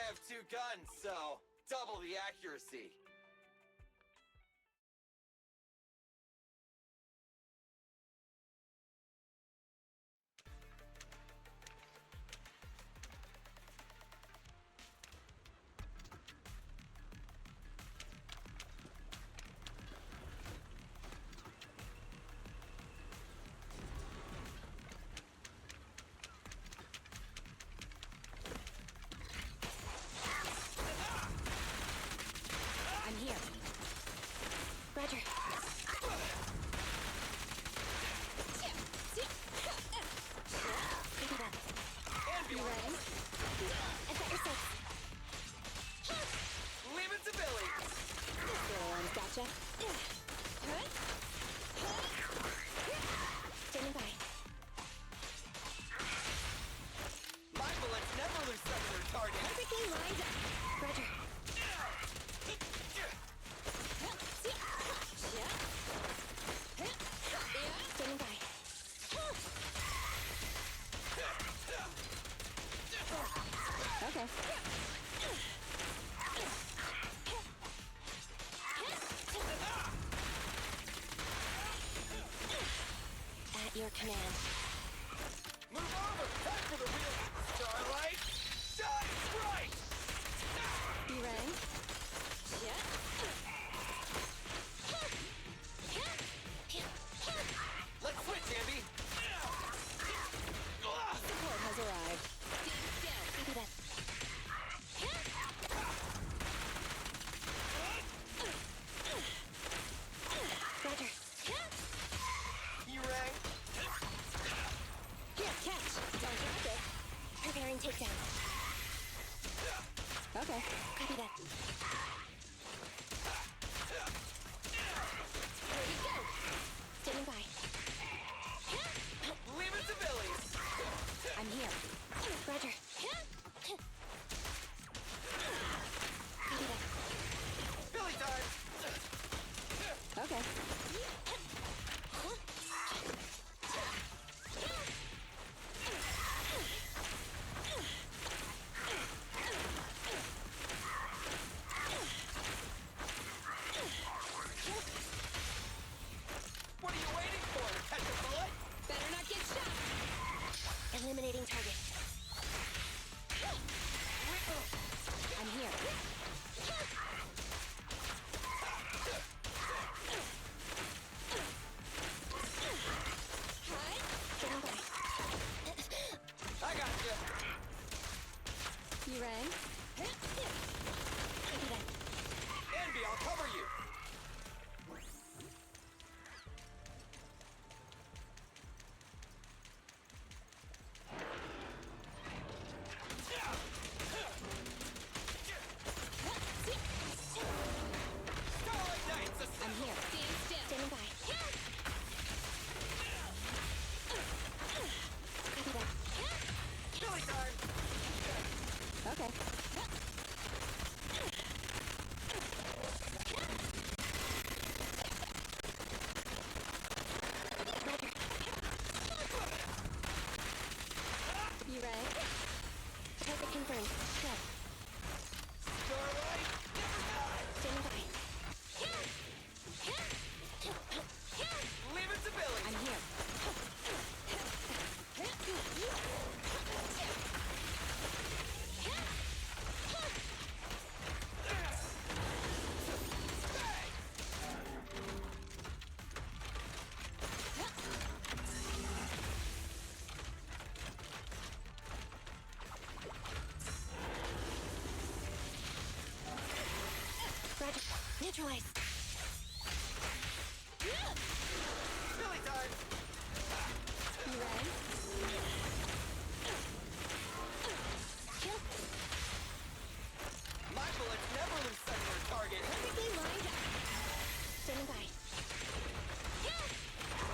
have two guns, so double the accuracy. I'm here. Roger. Pick it up. You ready? I've got your six. Leave it to Billy. Little one's gotcha. Standing by. My bullets never lose sight of their target. Perfectly lined up. Roger. Standing by. Okay. At your command. Move over! Time for the wheel! Starlight! Shine bright! You ready? Let's switch, Ambi! Support has arrived. Copy that. Roger. You rang? Here, catch. Don't drop it. Preparing takedown. Okay. Copy that. Ready, go. Standing by. Leave it to Billy! I'm here. Roger. Copy that. Billy time! Okay. What are you waiting for? To catch a bullet? Better not get shot. Eliminating target. I'm here. Standing by. I got you! You ready? Copy that. Ambi, I'll cover you! Starlight Knights! I'm here. Stand still. Standing by. Copy that. Billy time! Okay. Roger. You ready? Target confirmed. Good. Starlight! Never die! Standing by. Leave it to Billy! I'm here. Roger. Neutralize. Billy time! You ready? Kill. My bullets never lose sight of their target! Perfectly lined up. Standing by.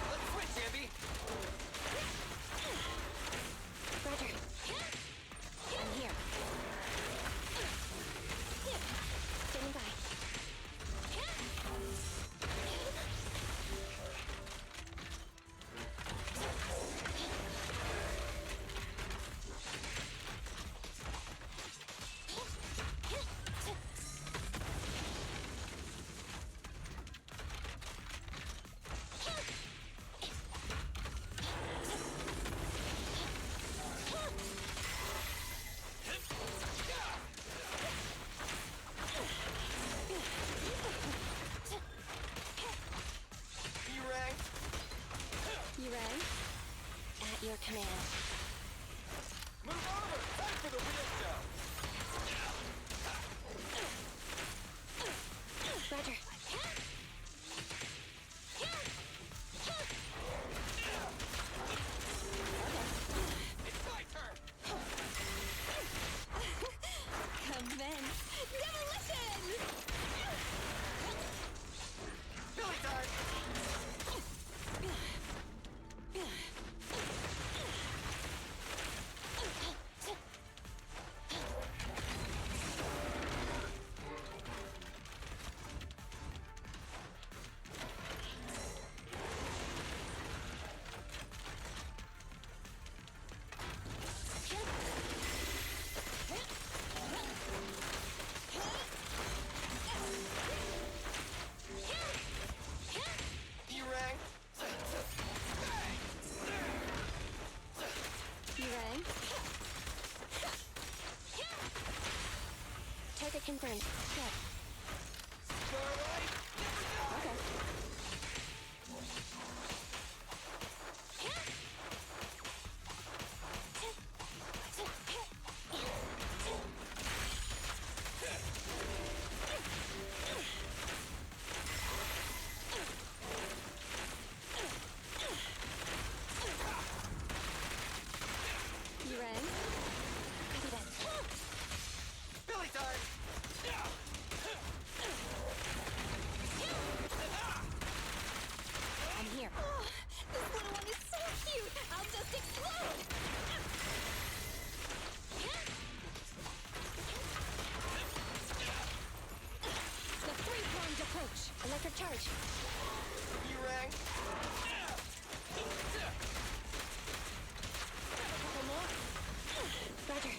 Let's switch, Ambi! Roger. I'm here. Standing by. Target confirmed. Good. Starlight, never die! Okay. You ready? Copy that. Billy time! I'm here. Oh, this little one is so cute! I'll just explode! The three-pronged approach. Electric charge. You rang? Couple more. Roger.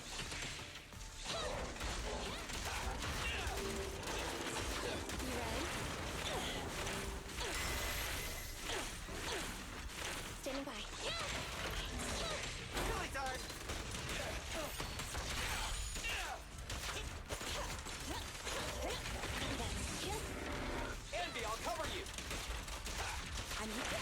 You ready? Standing by. Billy time! Copy that. Envy, I'll cover you! I'm here.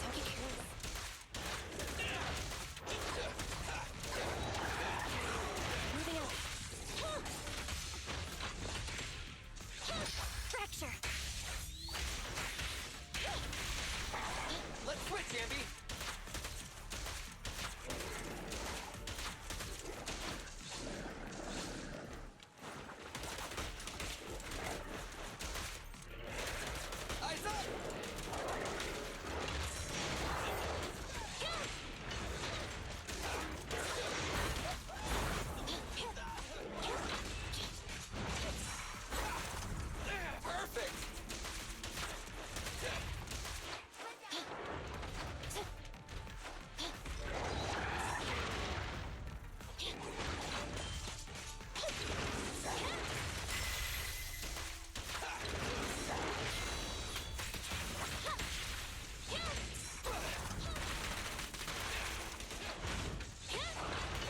Don't get careless. Moving out. Fracture. Let's switch, Envy! Eyes up! Perfect!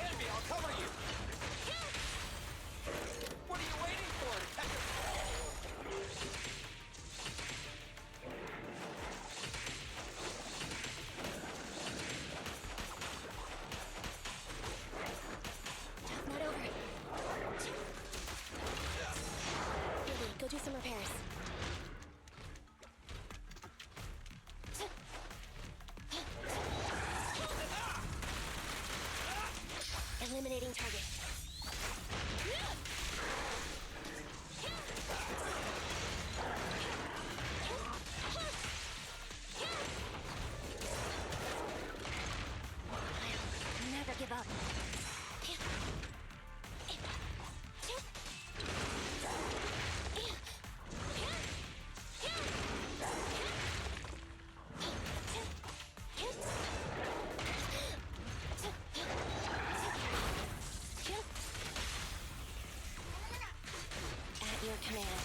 Envy, I'll cover you! What are you waiting for? Talk not over. Billy, go do some repairs. Eliminating target. I'll never give up. At your command.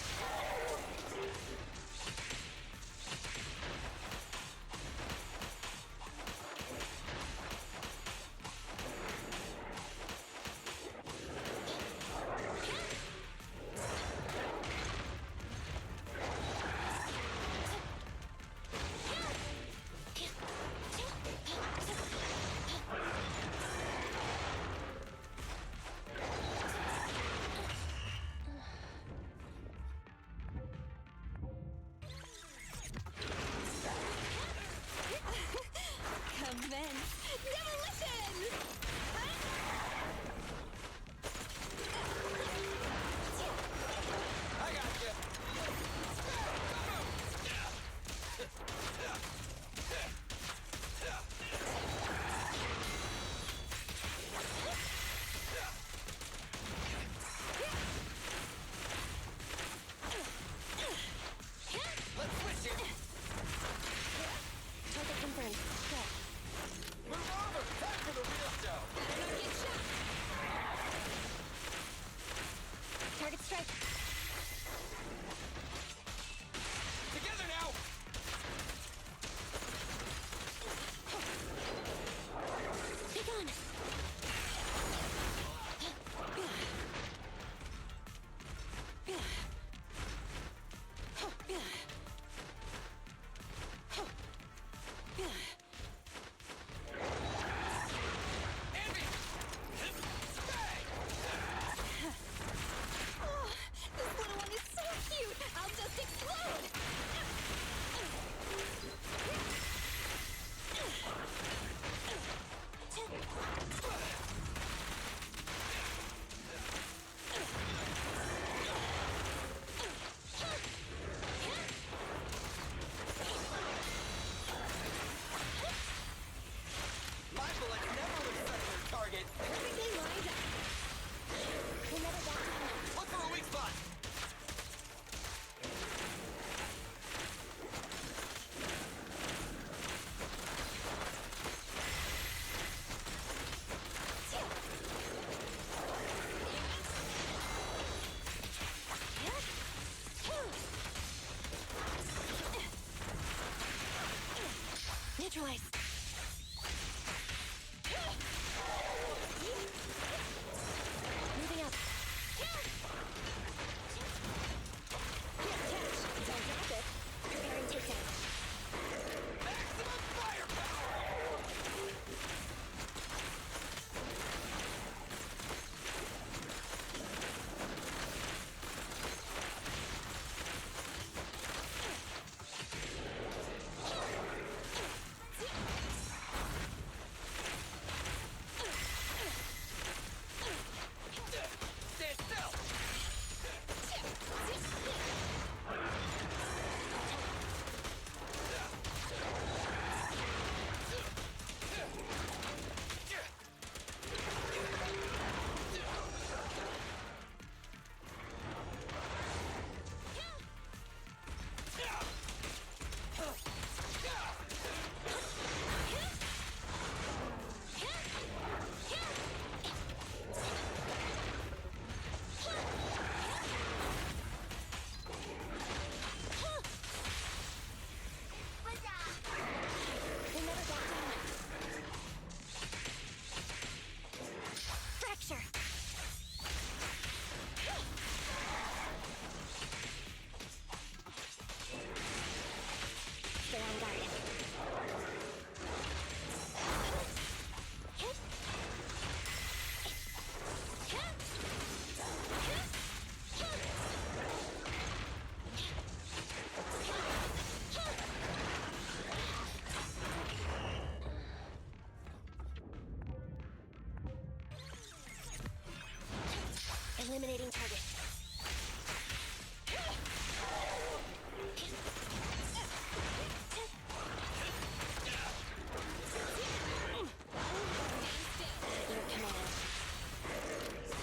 Your command.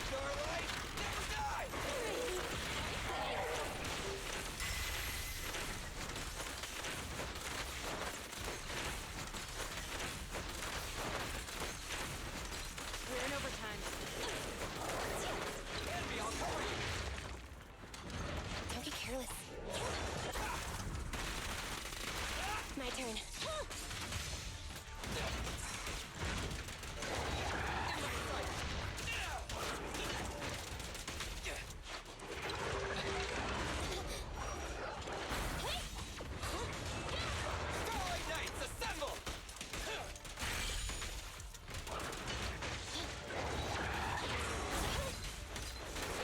Starlight, never die! We're in overtime. Envy, I'll cover you! Don't get careless. My turn. Starlight Knights, assemble!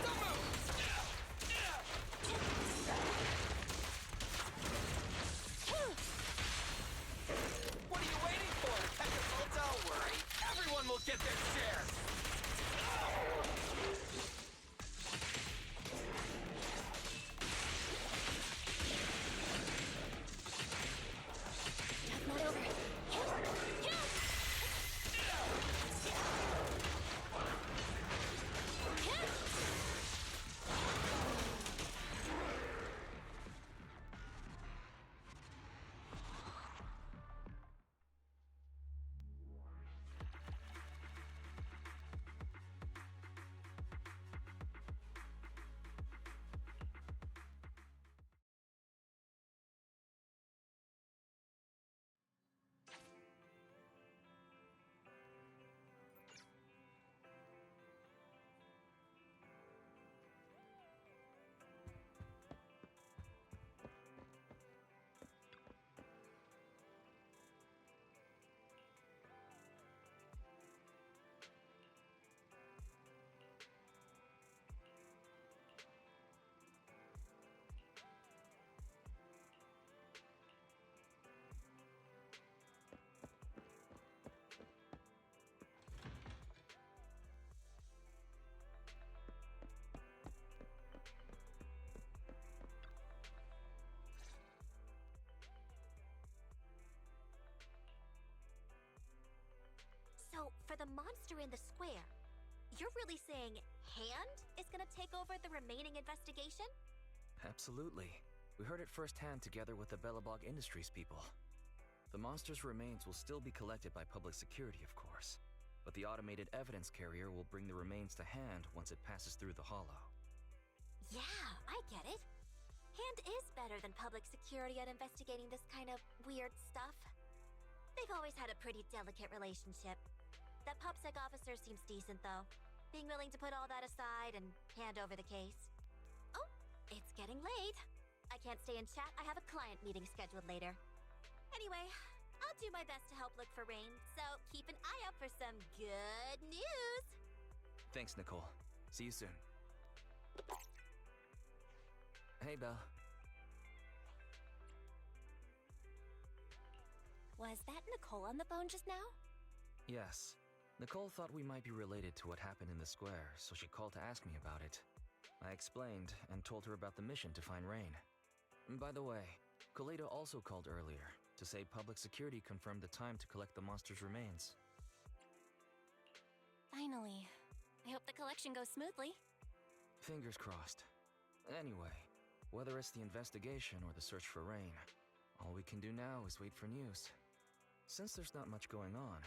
Don't move! What are you waiting for? Technical, don't worry. Everyone will get their share. Not over. So, for the monster in the square, you're really saying Hand is gonna take over the remaining investigation? Absolutely. We heard it firsthand together with the Belobog Industries people. The monster's remains will still be collected by public security, of course, but the automated evidence carrier will bring the remains to Hand once it passes through the hollow. Yeah, I get it. Hand is better than public security at investigating this kind of weird stuff. They've always had a pretty delicate relationship. That PubSec officer seems decent, though, being willing to put all that aside and hand over the case. Oh, it's getting late. I can't stay and chat. I have a client meeting scheduled later. Anyway, I'll do my best to help look for Rain, so keep an eye out for some good news. Thanks, Nicole. See you soon. Hey, Belle. Was that Nicole on the phone just now? Yes. Nicole thought we might be related to what happened in the square, so she called to ask me about it. I explained and told her about the mission to find Rain. By the way, Koledo also called earlier to say public security confirmed the time to collect the monster's remains. Finally. I hope the collection goes smoothly. Fingers crossed. Anyway, whether it's the investigation or the search for Rain, all we can do now is wait for news. Since there's not much going on,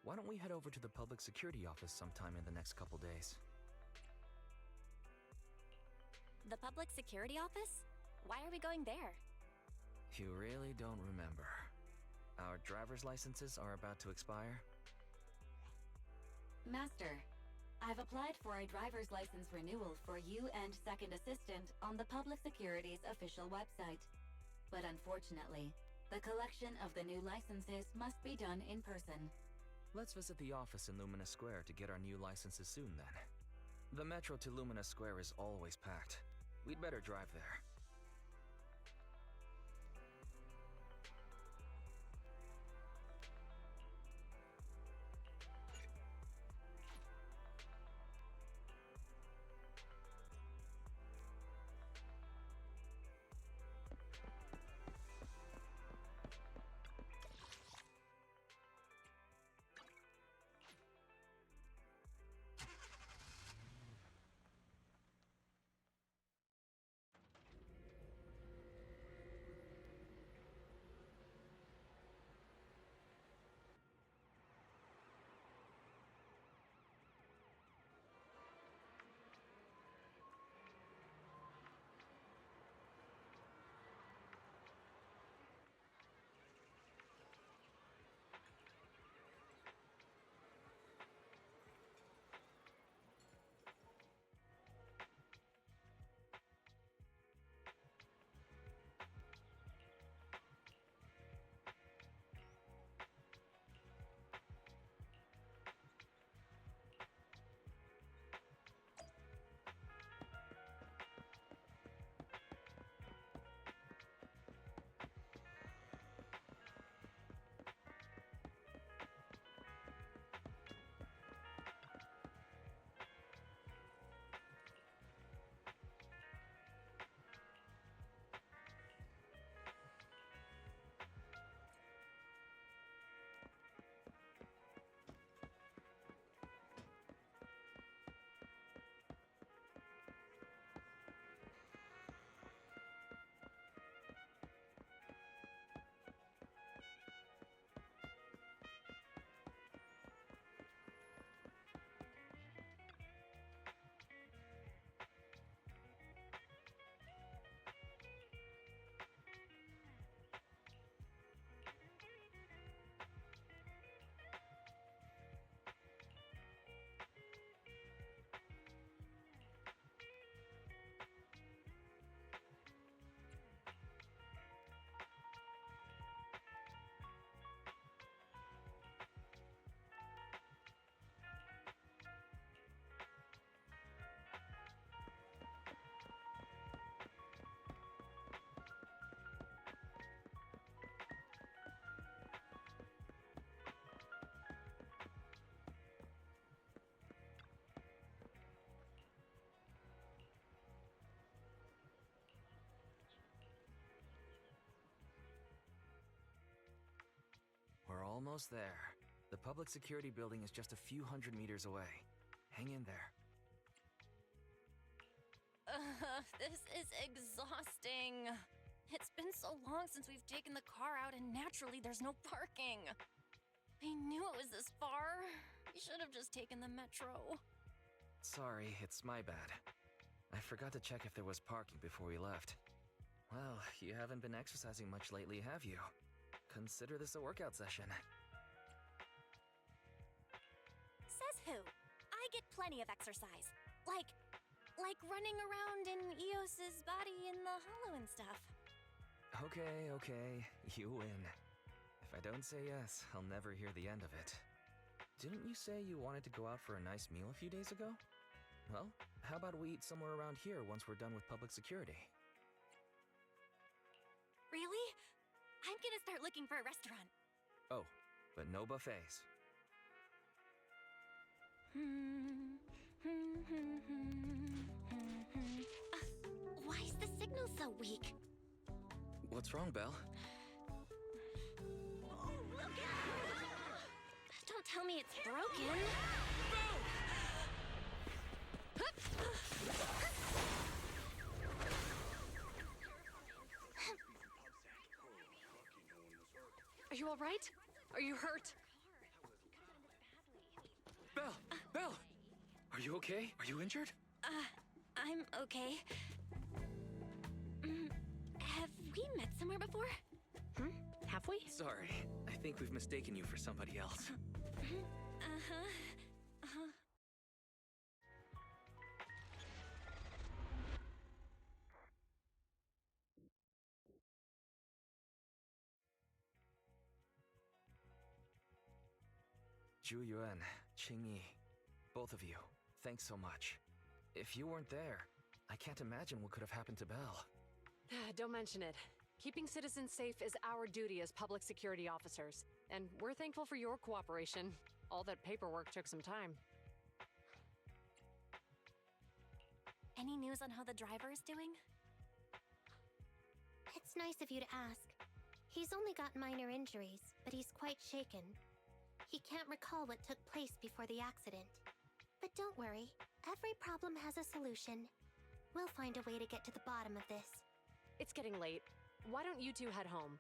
why don't we head over to the public security office sometime in the next couple days? The public security office? Why are we going there? You really don't remember. Our driver's licenses are about to expire. Master, I've applied for a driver's license renewal for you and second assistant on the Public Security's official website. But unfortunately, the collection of the new licenses must be done in person. Let's visit the office in Lumina Square to get our new licenses soon then. The metro to Lumina Square is always packed. We'd better drive there. almost there. The public security building is just a few hundred meters away. Hang in there. This is exhausting. It's been so long since we've taken the car out, and naturally there's no parking. I knew it was this far. We should have just taken the metro. Sorry, it's my bad. I forgot to check if there was parking before we left. Well, you haven't been exercising much lately, have you? Consider this a workout session. Says who? I get plenty of exercise. Like running around in Eos's body in the hollow and stuff. Okay, you win. If I don't say yes, I'll never hear the end of it. Didn't you say you wanted to go out for a nice meal a few days ago? Well, how about we eat somewhere around here once we're done with public security? Really? I'm gonna start looking for a restaurant. Oh, but no buffets. Why is the signal so weak? What's wrong, Belle? Don't tell me it's broken. Are you all right? Are you hurt? Belle! Are you okay? Are you injured? I'm okay. Have we met somewhere before? Have we? Sorry, I think we've mistaken you for somebody else. Zhu Yuan, Qingyi, both of you, thanks so much. If you weren't there, I can't imagine what could have happened to Belle. Don't mention it. Keeping citizens safe is our duty as public security officers, and we're thankful for your cooperation. All that paperwork took some time. Any news on how the driver is doing? It's nice of you to ask. He's only got minor injuries, but he's quite shaken. He can't recall what took place before the accident. But don't worry, every problem has a solution. We'll find a way to get to the bottom of this. It's getting late. Why don't you two head home?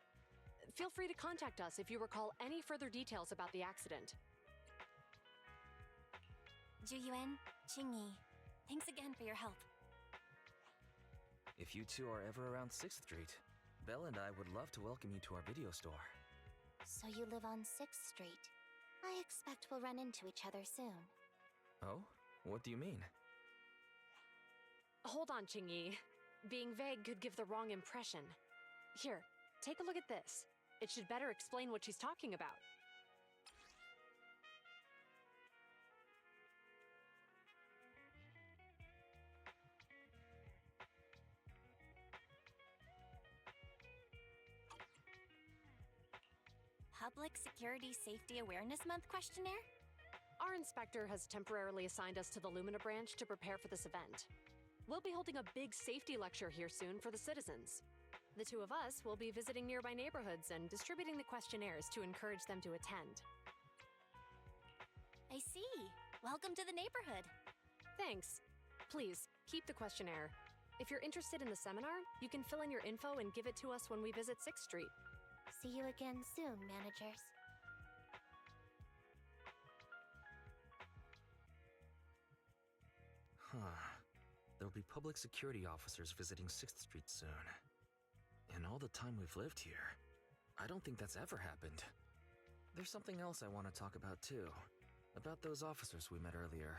Feel free to contact us if you recall any further details about the accident. Zhu Yuan, Qingyi, thanks again for your help. If you two are ever around 6th Street, Belle and I would love to welcome you to our video store. So you live on 6th Street. I expect we'll run into each other soon. Oh? What do you mean? Hold on, Qingyi. Being vague could give the wrong impression. Here, take a look at this. It should better explain what she's talking about. Public Security Safety Awareness Month questionnaire? Our inspector has temporarily assigned us to the Lumina branch to prepare for this event. We'll be holding a big safety lecture here soon for the citizens. The two of us will be visiting nearby neighborhoods and distributing the questionnaires to encourage them to attend. I see. Welcome to the neighborhood. Thanks. Please, keep the questionnaire. If you're interested in the seminar, you can fill in your info and give it to us when we visit 6th Street. See you again soon, managers. There'll be public security officers visiting 6th Street soon. In all the time we've lived here, I don't think that's ever happened. There's something else I want to talk about too. About those officers we met earlier.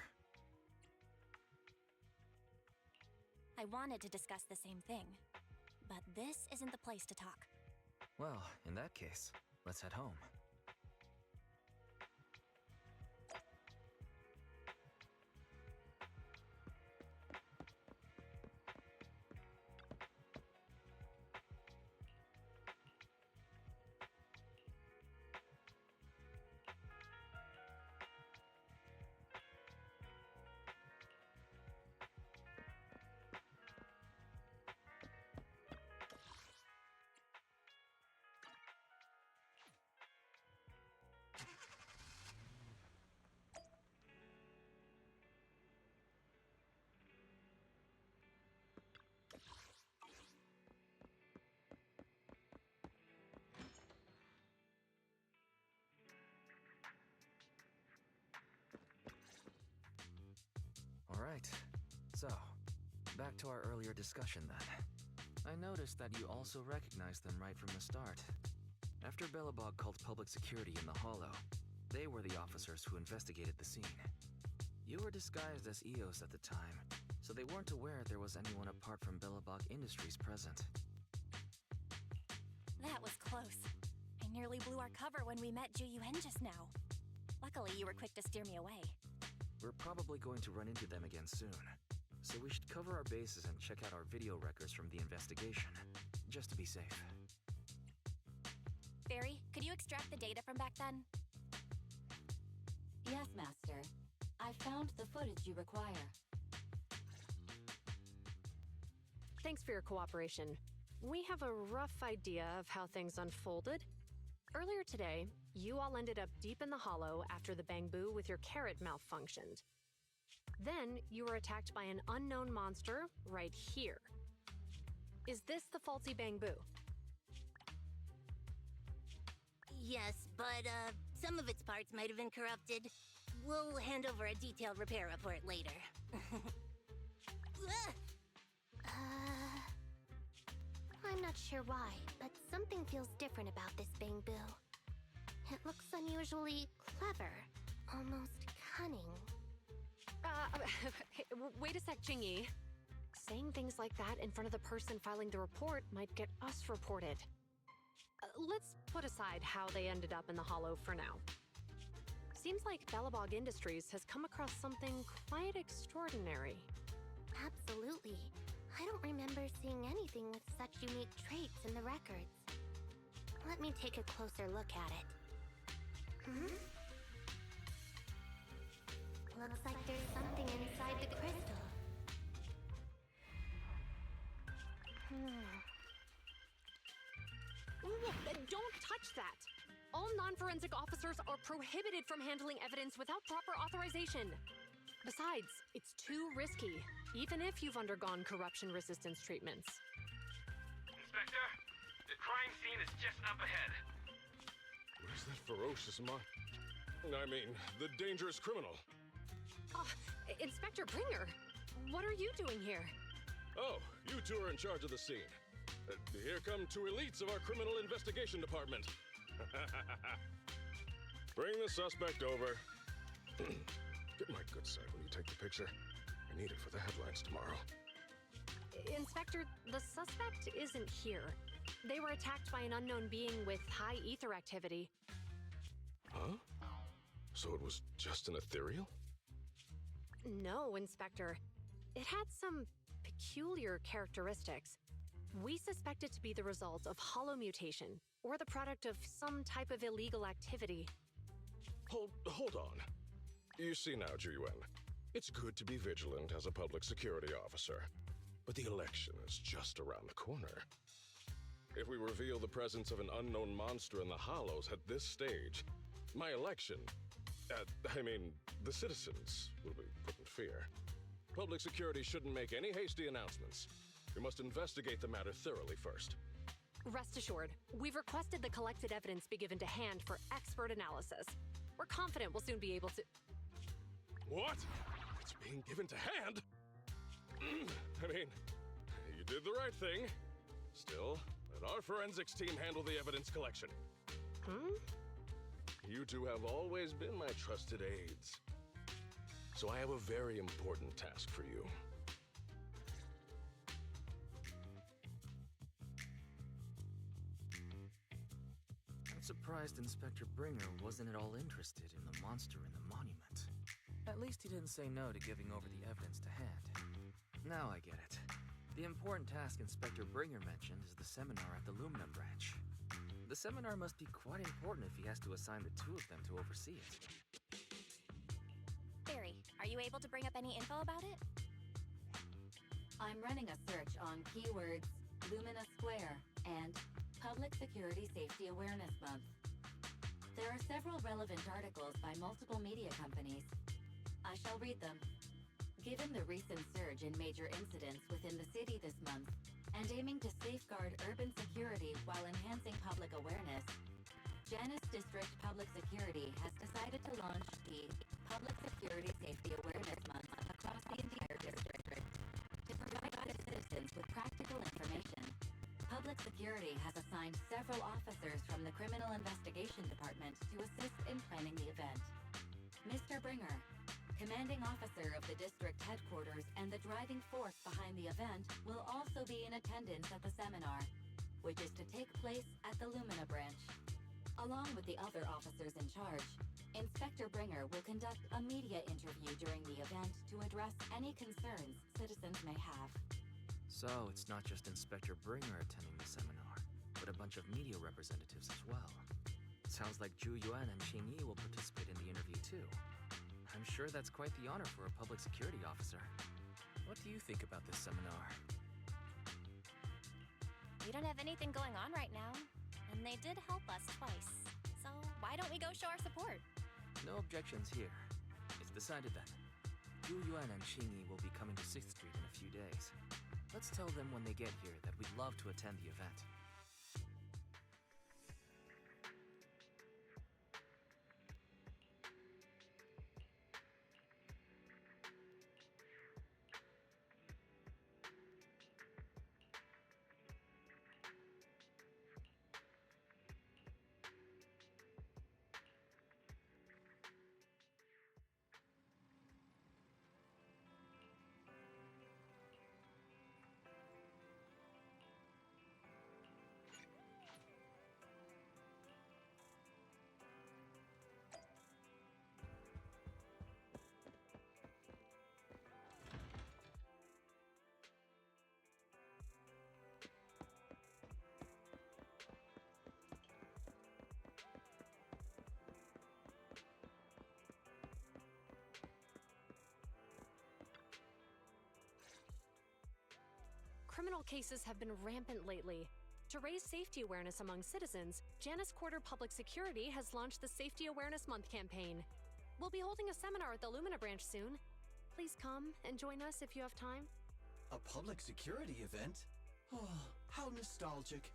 I wanted to discuss the same thing, but this isn't the place to talk. Well, in that case, let's head home. So, back to our earlier discussion then. I noticed that you also recognized them right from the start. After Belobog called public security in the Hollow, they were the officers who investigated the scene. You were disguised as EOS at the time, so they weren't aware there was anyone apart from Belobog Industries present. That was close. I nearly blew our cover when we met Ju-Yuen just now. Luckily, you were quick to steer me away. We're probably going to run into them again soon, so we should cover our bases and check out our video records from the investigation, just to be safe. Barry, could you extract the data from back then? Yes, Master. I found the footage you require. Thanks for your cooperation. We have a rough idea of how things unfolded. Earlier today, you all ended up deep in the Hollow after the bamboo with your carrot malfunctioned. Then, you were attacked by an unknown monster right here. Is this the faulty bamboo? Yes, but some of its parts might have been corrupted. We'll hand over a detailed repair report later. I'm not sure why, but something feels different about this bamboo. It looks unusually clever, almost cunning. Wait a sec, Jingyi. Saying things like that in front of the person filing the report might get us reported. Let's put aside how they ended up in the Hollow for now. Seems like Belobog Industries has come across something quite extraordinary. Absolutely. I don't remember seeing anything with such unique traits in the records. Let me take a closer look at it. Looks like there's something inside the crystal. Don't touch that! All non-forensic officers are prohibited from handling evidence without proper authorization. Besides, it's too risky, even if you've undergone corruption resistance treatments. Inspector, the crime scene is just up ahead. Where's that ferocious the dangerous criminal? Inspector Bringer, what are you doing here? Oh, you two are in charge of the scene. Here come two elites of our criminal investigation department. Bring the suspect over. Get my good side when you take the picture. I need it for the headlines tomorrow. Inspector, the suspect isn't here. They were attacked by an unknown being with high ether activity. Huh? So it was just an ethereal? No, Inspector. It had some peculiar characteristics. We suspect it to be the result of hollow mutation, or the product of some type of illegal activity. Hold on. You see now, Ju-Yuen, it's good to be vigilant as a public security officer, but the election is just around the corner. If we reveal the presence of an unknown monster in the Hollows at this stage, my election, the citizens will be put in fear. Public security shouldn't make any hasty announcements. We must investigate the matter thoroughly first. Rest assured, we've requested the collected evidence be given to hand for expert analysis. We're confident we'll soon be able to... What? It's being given to hand? You did the right thing. Still, let our forensics team handle the evidence collection. You two have always been my trusted aides. So I have a very important task for you. I'm surprised Inspector Bringer wasn't at all interested in the monster in the monument. At least he didn't say no to giving over the evidence to hand. Now I get it. The important task Inspector Bringer mentioned is the seminar at the Lumina branch. The seminar must be quite important if he has to assign the two of them to oversee it. Barry, are you able to bring up any info about it? I'm running a search on keywords Lumina Square and Public Security Safety Awareness Month. There are several relevant articles by multiple media companies. I shall read them. Given the recent surge in major incidents within the city this month, and aiming to safeguard urban security while enhancing public awareness, Janus District Public Security has decided to launch the Public Security Safety Awareness Month across the entire district. Public Security has assigned several officers from the Criminal Investigation Department to assist in planning the event. Mr. Bringer, commanding officer of the district headquarters and the driving force behind the event, will also be in attendance at the seminar, which is to take place at the Lumina branch. Along with the other officers in charge, Inspector Bringer will conduct a media interview during the event to address any concerns citizens may have. So, it's not just Inspector Bringer attending the seminar, but a bunch of media representatives as well. Sounds like Zhu Yuan and Qing Yi will participate in the interview too. I'm sure that's quite the honor for a public security officer. What do you think about this seminar? We don't have anything going on right now, and they did help us twice. So why don't we go show our support? No objections here. It's decided then. Zhu Yuan and Qing Yi will be coming to 6th Street in a few days. Let's tell them when they get here that we'd love to attend the event. Criminal cases have been rampant lately. To raise safety awareness among citizens, Janus Quarter Public Security has launched the Safety Awareness Month campaign. We'll be holding a seminar at the Lumina branch soon. Please come and join us if you have time. A public security event? Oh, how nostalgic.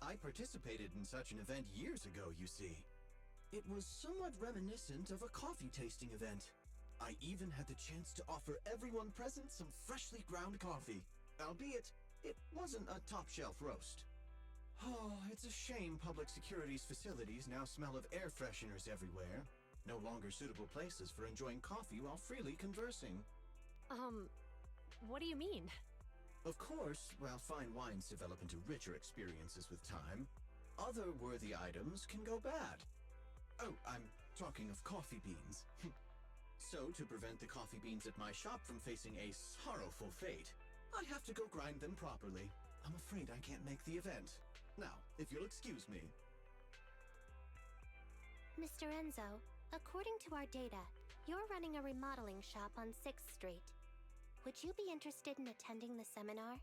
I participated in such an event years ago, you see. It was somewhat reminiscent of a coffee tasting event. I even had the chance to offer everyone present some freshly ground coffee, albeit it wasn't a top-shelf roast. Oh, it's a shame public security's facilities now smell of air fresheners everywhere. No longer suitable places for enjoying coffee while freely conversing. What do you mean? Of course, while fine wines develop into richer experiences with time, other worthy items can go bad. Oh, I'm talking of coffee beans. So, to prevent the coffee beans at my shop from facing a sorrowful fate, I have to go grind them properly. I'm afraid I can't make the event. Now, if you'll excuse me. Mr. Enzo, according to our data, you're running a remodeling shop on 6th Street. Would you be interested in attending the seminar?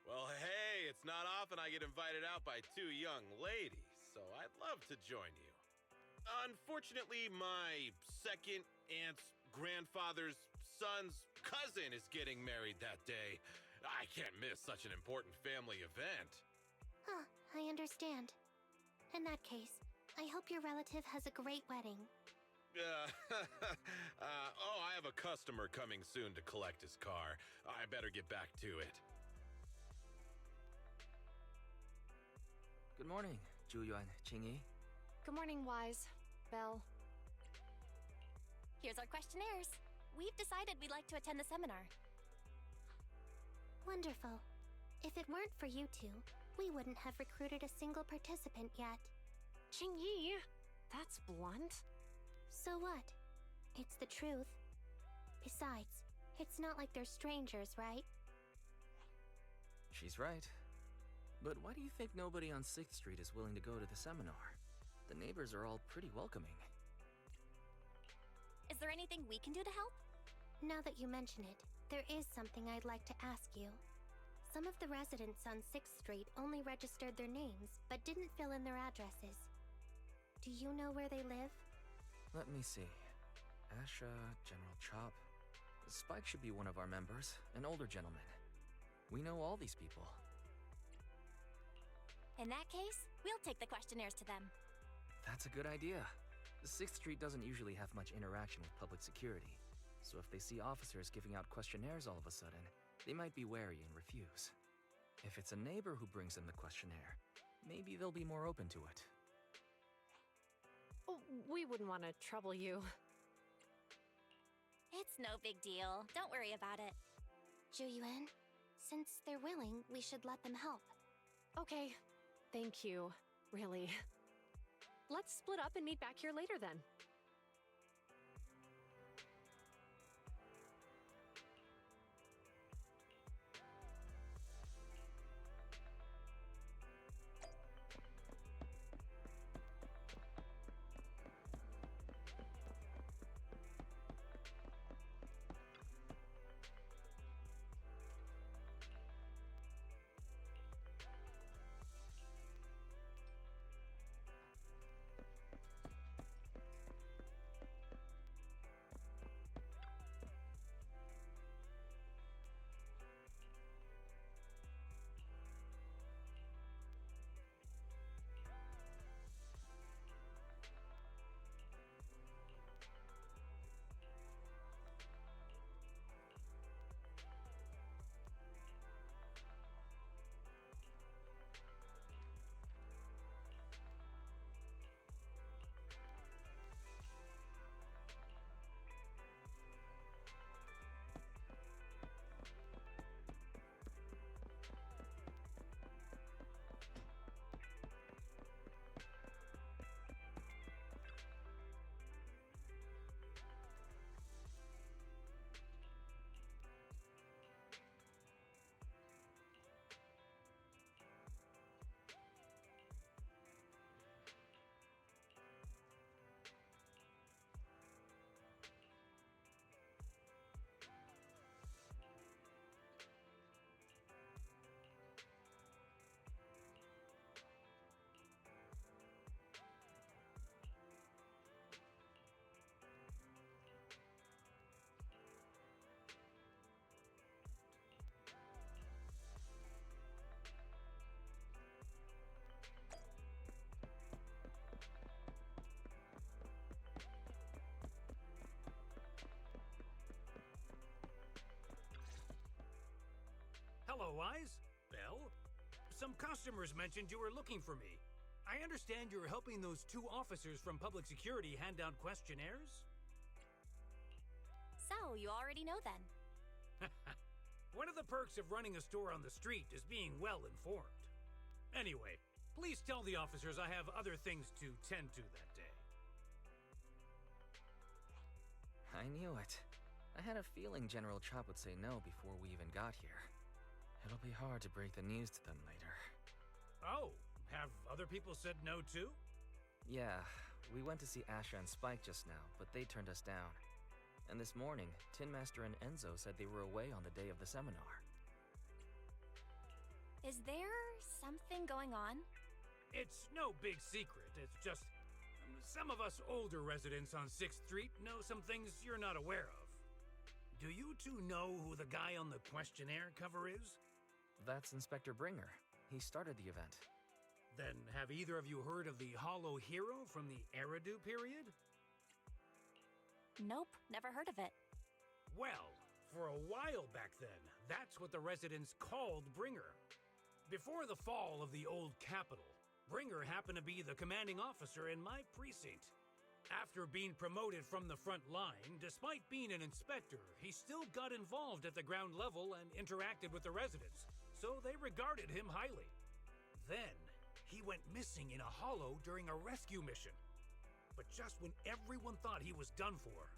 Well, hey, it's not often I get invited out by two young ladies, so I'd love to join you. Unfortunately, my second aunt's grandfather's son's cousin is getting married that day. I can't miss such an important family event. Huh, I understand. In that case, I hope your relative has a great wedding. I have a customer coming soon to collect his car. I better get back to it. Good morning, Zhu Yuan, Qing Yi. Good morning, Wise. Belle. Here's our questionnaires. We've decided we'd like to attend the seminar. Wonderful. If it weren't for you two, we wouldn't have recruited a single participant yet. Qing Yi, that's blunt. So what? It's the truth. Besides, it's not like they're strangers, right? She's right. But why do you think nobody on 6th Street is willing to go to the seminar? The neighbors are all pretty welcoming. Is there anything we can do to help? Now that you mention it, there is something I'd like to ask you. Some of the residents on 6th Street only registered their names, but didn't fill in their addresses. Do you know where they live? Let me see. Asha, General Chop. Spike should be one of our members, an older gentleman. We know all these people. In that case, we'll take the questionnaires to them. That's a good idea. 6th Street doesn't usually have much interaction with public security, so if they see officers giving out questionnaires all of a sudden, they might be wary and refuse. If If it's a neighbor who brings in the questionnaire, maybe they'll be more open to it. Oh, we wouldn't want to trouble you. It's no big deal. Don't worry about it. Zhu since they're willing, we should let them help. Okay, thank you, really. Let's split up and meet back here later then. Hello, Wise. Belle? Some customers mentioned you were looking for me. I understand you're helping those two officers from public security hand out questionnaires? So, you already know then. One of the perks of running a store on the street is being well informed. Anyway, please tell the officers I have other things to tend to that day. I knew it. I had a feeling General Chop would say no before we even got here. It'll be hard to break the news to them later. Oh, have other people said no too? Yeah, we went to see Asha and Spike just now, but they turned us down. And this morning, Tin Master and Enzo said they were away on the day of the seminar. Is there something going on? It's no big secret. It's just some of us older residents on 6th Street know some things you're not aware of. Do you two know who the guy on the questionnaire cover is? That's Inspector Bringer. He started the event. Then have either of you heard of the Hollow Hero from the Eridu period? Nope, never heard of it. Well, for a while back then, that's what the residents called Bringer. Before the fall of the old capital, Bringer happened to be the commanding officer in my precinct. After being promoted from the front line, despite being an inspector, he still got involved at the ground level and interacted with the residents, so they regarded him highly. Then, he went missing in a hollow during a rescue mission. But just when everyone thought he was done for,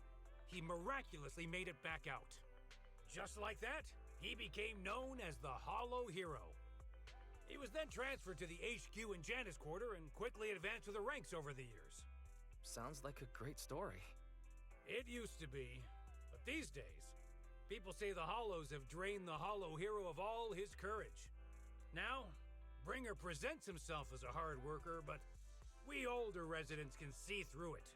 he miraculously made it back out. Just like that, he became known as the Hollow Hero. He was then transferred to the HQ in Janus Quarter and quickly advanced to the ranks over the years. Sounds like a great story. It used to be, but these days, people say the Hollows have drained the Hollow Hero of all his courage. Now, Bringer presents himself as a hard worker, but we older residents can see through it.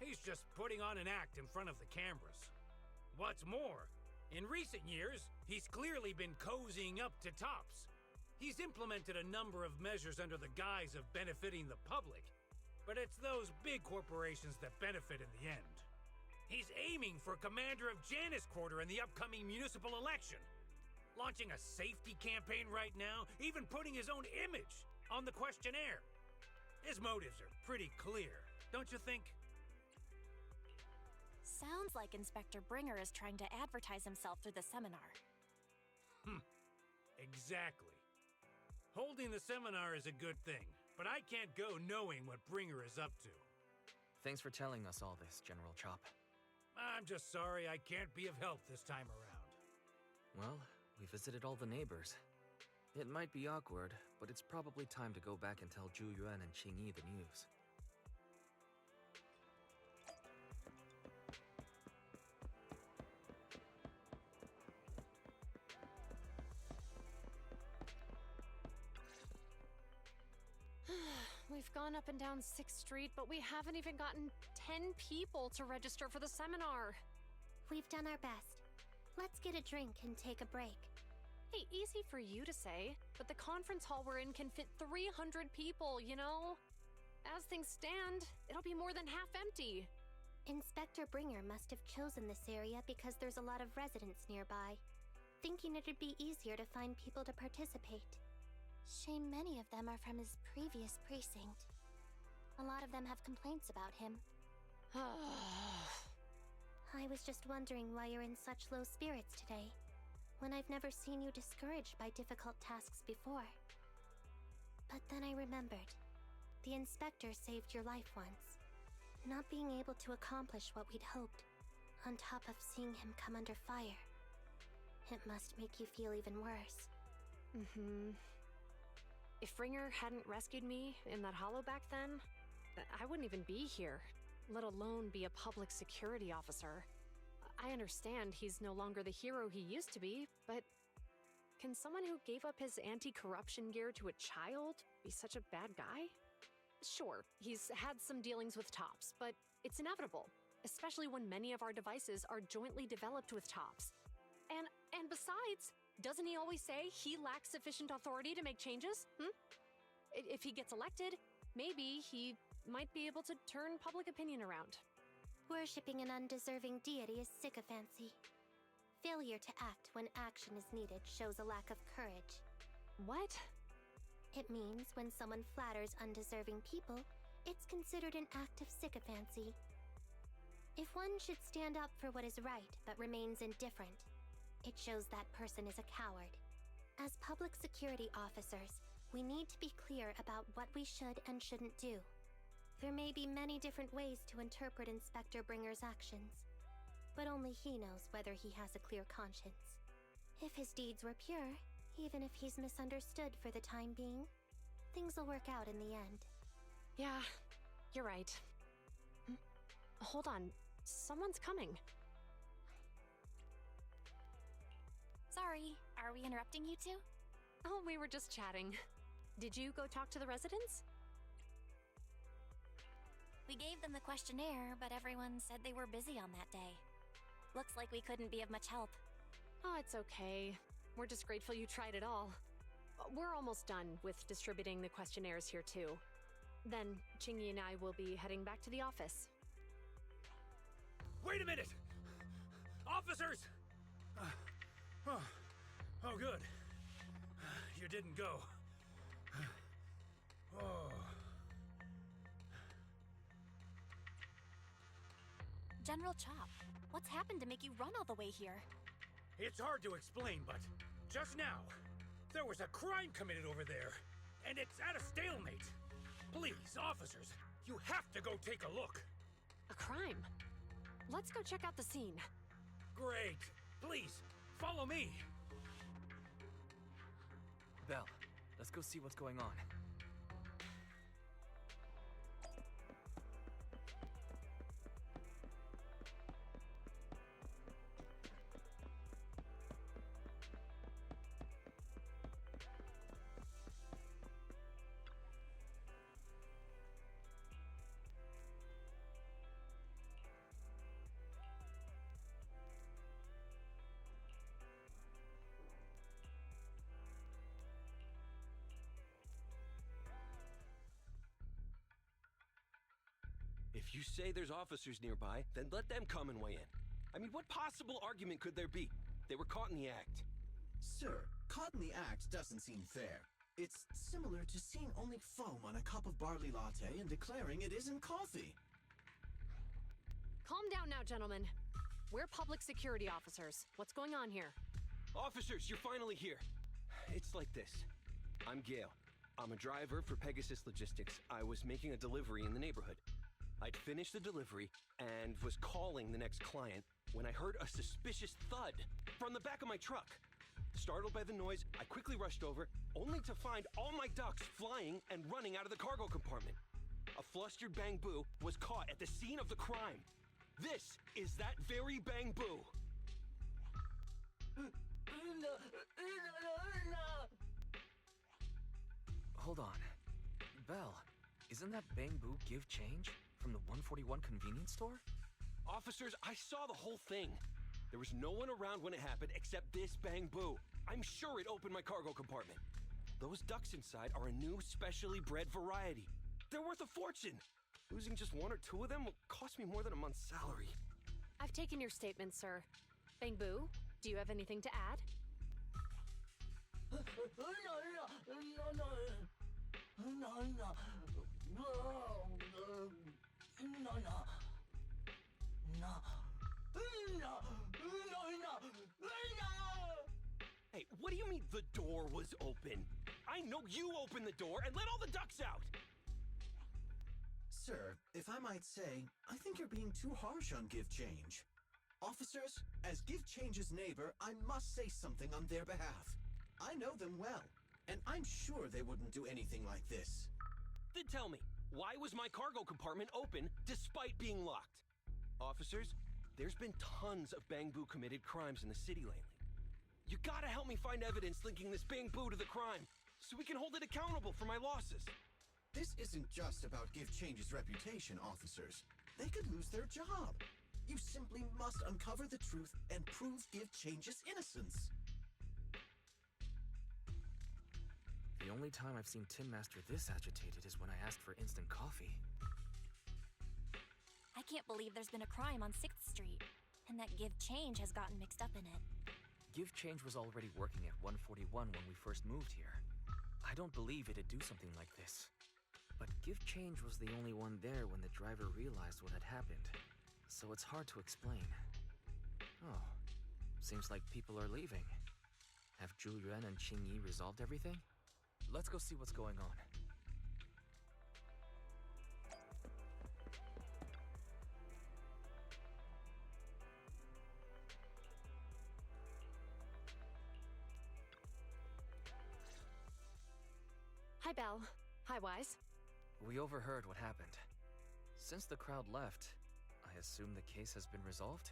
He's just putting on an act in front of the cameras. What's more, in recent years, he's clearly been cozying up to Tops. He's implemented a number of measures under the guise of benefiting the public, but it's those big corporations that benefit in the end. He's aiming for commander of Janus Quarter in the upcoming municipal election. Launching a safety campaign right now, even putting his own image on the questionnaire. His motives are pretty clear, don't you think? Sounds like Inspector Bringer is trying to advertise himself through the seminar. Exactly. Holding the seminar is a good thing, but I can't go knowing what Bringer is up to. Thanks for telling us all this, General Chop. I'm just sorry I can't be of help this time around. Well, we visited all the neighbors. It might be awkward, but it's probably time to go back and tell Zhu Yuan and Qingyi the news. We've gone up and down 6th Street, but we haven't even gotten 10 people to register for the seminar. We've done our best. Let's get a drink and take a break. Hey, easy for you to say, but the conference hall we're in can fit 300 people, you know? As things stand, it'll be more than half empty. Inspector Bringer must have chosen this area because there's a lot of residents nearby, thinking it'd be easier to find people to participate. Shame many of them are from his previous precinct. A lot of them have complaints about him. I was just wondering why you're in such low spirits today, when I've never seen you discouraged by difficult tasks before. But then I remembered. The inspector saved your life once. Not being able to accomplish what we'd hoped, on top of seeing him come under fire. It must make you feel even worse. If Bringer hadn't rescued me in that hollow back then, I wouldn't even be here, let alone be a public security officer. I understand he's no longer the hero he used to be, but can someone who gave up his anti-corruption gear to a child be such a bad guy? Sure, he's had some dealings with Tops, but it's inevitable, especially when many of our devices are jointly developed with Tops. And besides, doesn't he always say he lacks sufficient authority to make changes? If he gets elected, maybe he might be able to turn public opinion around. Worshipping an undeserving deity is sycophancy. Failure to act when action is needed shows a lack of courage. What? It means when someone flatters undeserving people, it's considered an act of sycophancy. If one should stand up for what is right but remains indifferent, it shows that person is a coward. As public security officers, we need to be clear about what we should and shouldn't do. There may be many different ways to interpret Inspector Bringer's actions, but only he knows whether he has a clear conscience. If his deeds were pure, even if he's misunderstood for the time being, things will work out in the end. Yeah, you're right. Hold on, someone's coming. Sorry, are we interrupting you two? Oh, we were just chatting. Did you go talk to the residents? We gave them the questionnaire, but everyone said they were busy on that day. Looks like we couldn't be of much help. Oh, it's okay. We're just grateful you tried it all. We're almost done with distributing the questionnaires here, too. Then, Qingyi and I will be heading back to the office. Wait a minute! Officers! Oh, good. You didn't go. Oh. General Chop, what's happened to make you run all the way here? It's hard to explain, but just now, there was a crime committed over there, and it's at a stalemate. Please, officers, you have to go take a look. A crime? Let's go check out the scene. Great. Please, follow me. Belle, let's go see what's going on. If you say there's officers nearby, then let them come and weigh in. I mean, what possible argument could there be? They were caught in the act. Sir, caught in the act doesn't seem fair. It's similar to seeing only foam on a cup of barley latte and declaring it isn't coffee. Calm down now, gentlemen. We're public security officers. What's going on here? Officers, you're finally here. It's like this. I'm Gale. I'm a driver for Pegasus Logistics. I was making a delivery in the neighborhood. I'd finished the delivery and was calling the next client when I heard a suspicious thud from the back of my truck. Startled by the noise, I quickly rushed over, only to find all my ducks flying and running out of the cargo compartment. A flustered Bang Boo was caught at the scene of the crime. This is that very Bang Boo. Hold on. Belle, isn't that Bang Boo give change from the 141 convenience store? Officers, I saw the whole thing. There was no one around when it happened except this Bang Boo. I'm sure it opened my cargo compartment. Those ducks inside are a new specially bred variety. They're worth a fortune. Losing just one or two of them will cost me more than a month's salary. I've taken your statement, sir. Bang Boo, do you have anything to add? Hey, what do you mean the door was open? I know you opened the door and let all the ducks out! Sir, if I might say, I think you're being too harsh on Give Change. Officers, as Give Change's neighbor, I must say something on their behalf. I know them well, and I'm sure they wouldn't do anything like this. Then tell me, why was my cargo compartment open despite being locked? Officers, there's been tons of Bang Boo committed crimes in the city lately. You gotta help me find evidence linking this Bang Boo to the crime, so we can hold it accountable for my losses. This isn't just about Give Change's reputation, officers. They could lose their job. You simply must uncover the truth and prove Give Change's innocence. The only time I've seen Tin Master this agitated is when I asked for instant coffee. I can't believe there's been a crime on 6th Street, and that Give Change has gotten mixed up in it. Give Change was already working at 141 when we first moved here. I don't believe it'd do something like this. But Give Change was the only one there when the driver realized what had happened, so it's hard to explain. Oh, seems like people are leaving. Have Zhu Yuan and Qing Yi resolved everything? Let's go see what's going on. Hi, Belle. Hi, Wise. We overheard what happened. Since the crowd left, I assume the case has been resolved?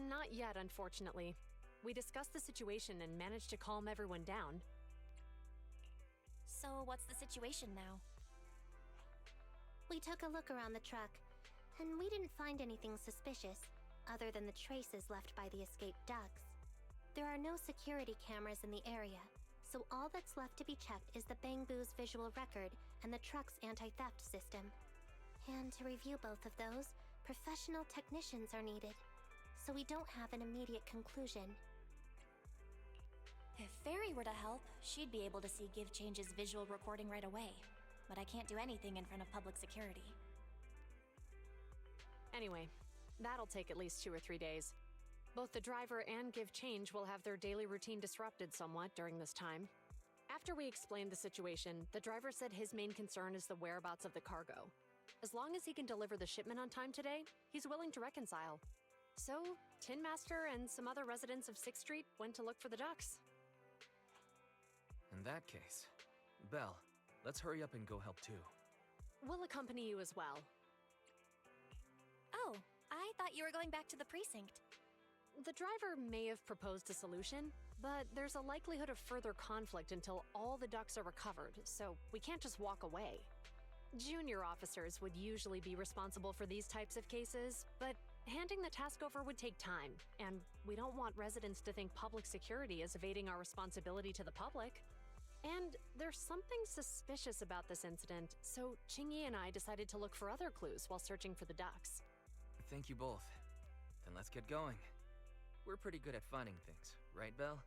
Not yet, unfortunately. We discussed the situation and managed to calm everyone down. So what's the situation now? We took a look around the truck, and we didn't find anything suspicious, other than the traces left by the escaped ducks. There are no security cameras in the area, so all that's left to be checked is the Bang Boo's visual record and the truck's anti-theft system. And to review both of those, professional technicians are needed, so we don't have an immediate conclusion. If Fairy were to help, she'd be able to see Give Change's visual recording right away. But I can't do anything in front of public security. Anyway, that'll take at least 2 or 3 days. Both the driver and Give Change will have their daily routine disrupted somewhat during this time. After we explained the situation, the driver said his main concern is the whereabouts of the cargo. As long as he can deliver the shipment on time today, he's willing to reconcile. So, Tin Master and some other residents of 6th Street went to look for the ducks. In that case, Belle, let's hurry up and go help too. We'll accompany you as well. Oh, I thought you were going back to the precinct. The driver may have proposed a solution, but there's a likelihood of further conflict until all the ducks are recovered, so we can't just walk away. Junior officers would usually be responsible for these types of cases, but handing the task over would take time, and we don't want residents to think public security is evading our responsibility to the public. And there's something suspicious about this incident, so Qingyi and I decided to look for other clues while searching for the ducks. Thank you both. Then let's get going. We're pretty good at finding things, right, Belle?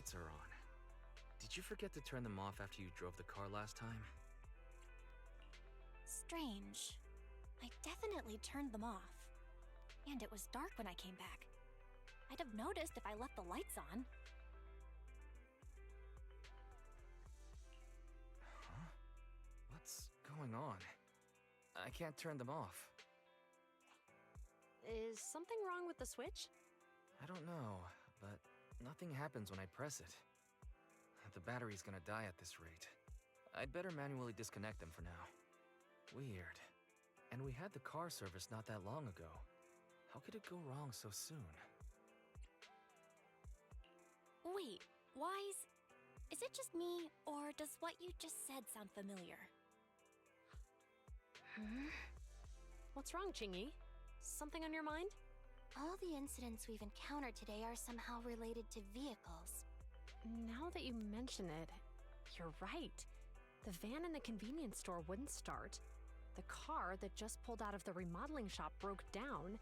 lights are on. Did you forget to turn them off after you drove the car last time? Strange. I definitely turned them off. And it was dark when I came back. I'd have noticed if I left the lights on. Huh? What's going on? I can't turn them off. Is something wrong with the switch? I don't know, but nothing happens when I press it. The battery's gonna die at this rate. I'd better manually disconnect them for now. Weird. And we had the car serviced not that long ago. How could it go wrong so soon? Wait, Wise? Is it just me, or does what you just said sound familiar? What's wrong, Chingy? Something on your mind? All the incidents we've encountered today are somehow related to vehicles. Now that you mention it, you're right. The van in the convenience store wouldn't start. The car that just pulled out of the remodeling shop broke down,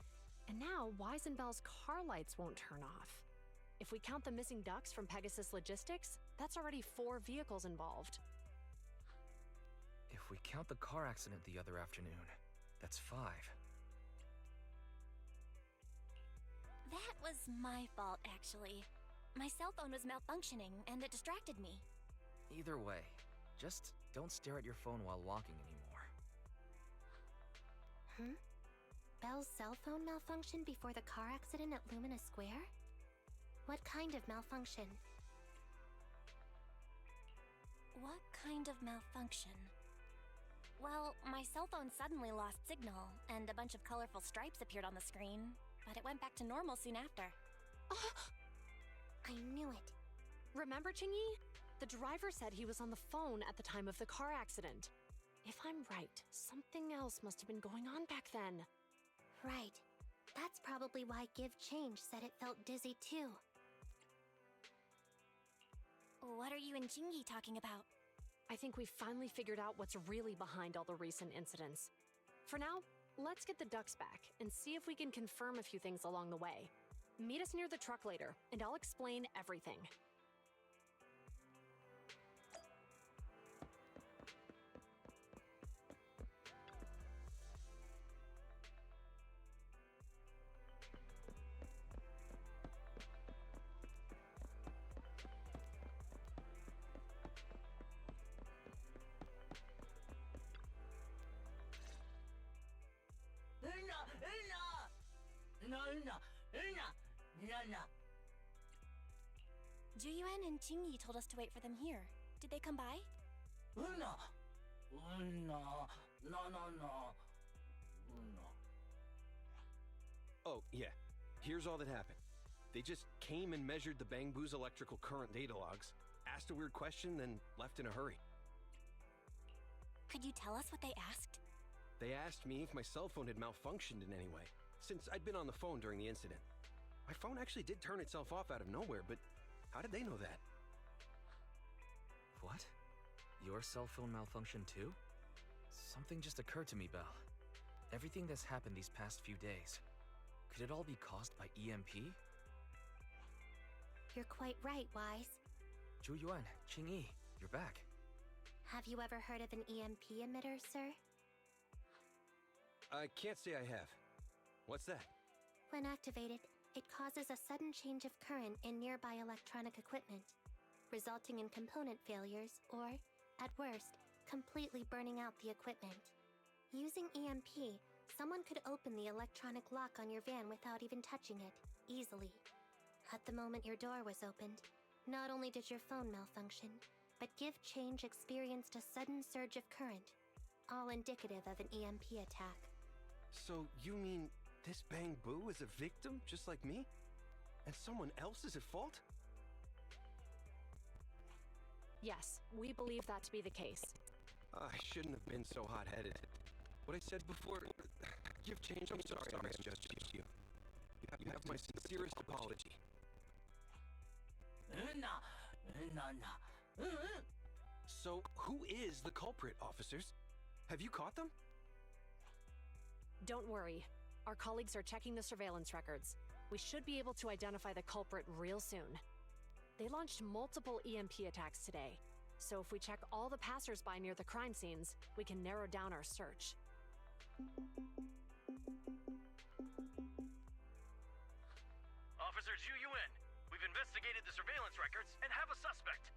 and now Wise and Bell's car lights won't turn off. If we count the missing ducks from Pegasus Logistics, that's already 4 vehicles involved. If we count the car accident the other afternoon, that's 5. That was my fault, actually. My cell phone was malfunctioning, and it distracted me. Either way, just don't stare at your phone while walking anymore. Bell's cell phone malfunctioned before the car accident at Lumina Square? What kind of malfunction? What kind of malfunction? Well, my cell phone suddenly lost signal, and a bunch of colorful stripes appeared on the screen, but it went back to normal soon after. I knew it. Remember, Chingy? The driver said he was on the phone at the time of the car accident. If I'm right, something else must have been going on back then. Right. That's probably why Give Change said it felt dizzy too. What are you and Chingy talking about? I think we've finally figured out what's really behind all the recent incidents. For now, let's get the ducks back and see if we can confirm a few things along the way. Meet us near the truck later, and I'll explain everything. Juyuan and Chingy told us to wait for them here. Did they come by? Oh, yeah. Here's all that happened. They just came and measured the Bang Boo's electrical current data logs, asked a weird question, then left in a hurry. Could you tell us what they asked? They asked me if my cell phone had malfunctioned in any way, since I'd been on the phone during the incident. My phone actually did turn itself off out of nowhere, but how did they know that? What? Your cell phone malfunctioned too? Something just occurred to me, Belle. Everything that's happened these past few days, could it all be caused by EMP? You're quite right, Wise. Zhu-Yuan, Qing-Yi, you're back. Have you ever heard of an EMP emitter, sir? I can't say I have. What's that? When activated, it causes a sudden change of current in nearby electronic equipment, resulting in component failures or, at worst, completely burning out the equipment. Using EMP, someone could open the electronic lock on your van without even touching it, easily. At the moment your door was opened, not only did your phone malfunction, but Give Change experienced a sudden surge of current, all indicative of an EMP attack. So you mean this Bang Boo is a victim just like me? And someone else is at fault? Yes, we believe that to be the case. I shouldn't have been so hot-headed. What I said before, Give Change, I'm sorry I misjudged you. You have my sincerest apology. So, who is the culprit, officers? Have you caught them? Don't worry. Our colleagues are checking the surveillance records. We should be able to identify the culprit real soon. They launched multiple EMP attacks today. So if we check all the passersby near the crime scenes, we can narrow down our search. Officer Zhu Yuan, we've investigated the surveillance records and have a suspect.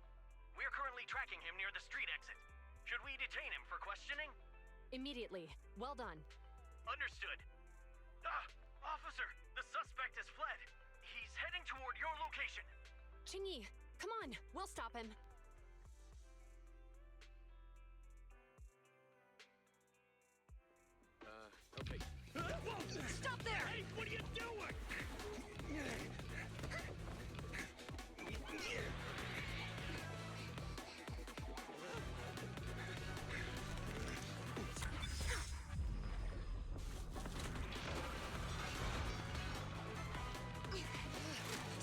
We are currently tracking him near the street exit. Should we detain him for questioning? Immediately. Well done. Understood. Officer, the suspect has fled. He's heading toward your location. Qingyi, come on, we'll stop him. Okay. Whoa! Stop there! Hey, what are you doing?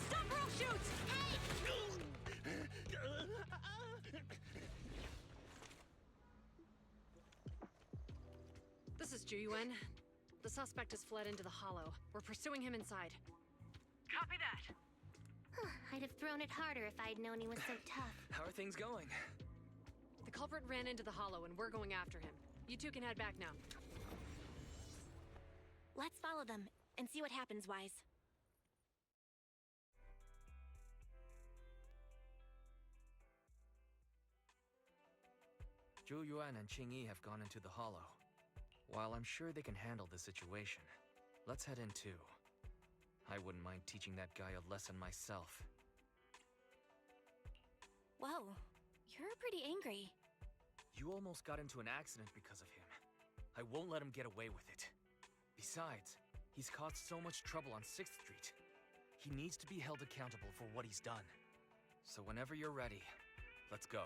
Stop roll shoots! This is Zhu Yuan. The suspect has fled into the hollow. We're pursuing him inside. Copy that. I'd have thrown it harder if I'd known he was so tough. How are things going? The culprit ran into the hollow and we're going after him. You two can head back now. Let's follow them and see what happens, Wise. Zhu Yuan and Qingyi have gone into the hollow. While I'm sure they can handle the situation, let's head in too. I wouldn't mind teaching that guy a lesson myself. Whoa, you're pretty angry. You almost got into an accident because of him. I won't let him get away with it. Besides, he's caused so much trouble on 6th Street. He needs to be held accountable for what he's done. So whenever you're ready, let's go.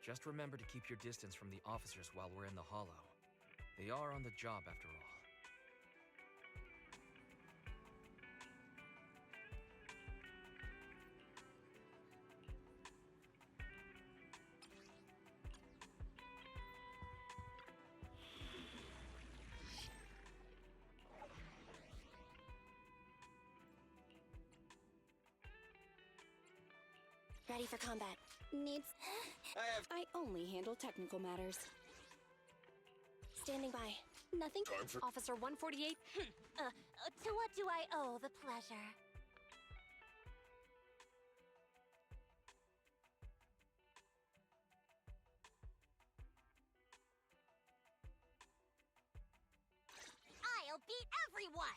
Just remember to keep your distance from the officers while we're in the hollow. They are on the job after all. Ready for combat. Needs... I only handle technical matters. Standing by. Nothing... Officer 148? To what do I owe the pleasure? I'll beat everyone!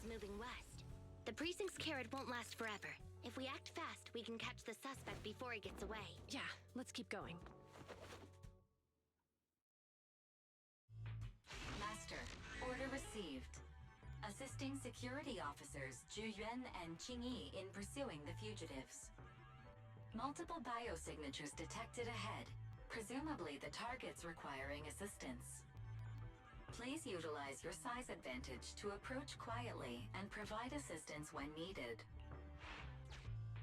Moving west. The precinct's carrot won't last forever. If we act fast, we can catch the suspect before he gets away. Yeah, let's keep going. Master, order received. Assisting security officers Zhu Yuan and Qingyi in pursuing the fugitives. Multiple biosignatures detected ahead, presumably the targets requiring assistance. Please utilize your size advantage to approach quietly and provide assistance when needed.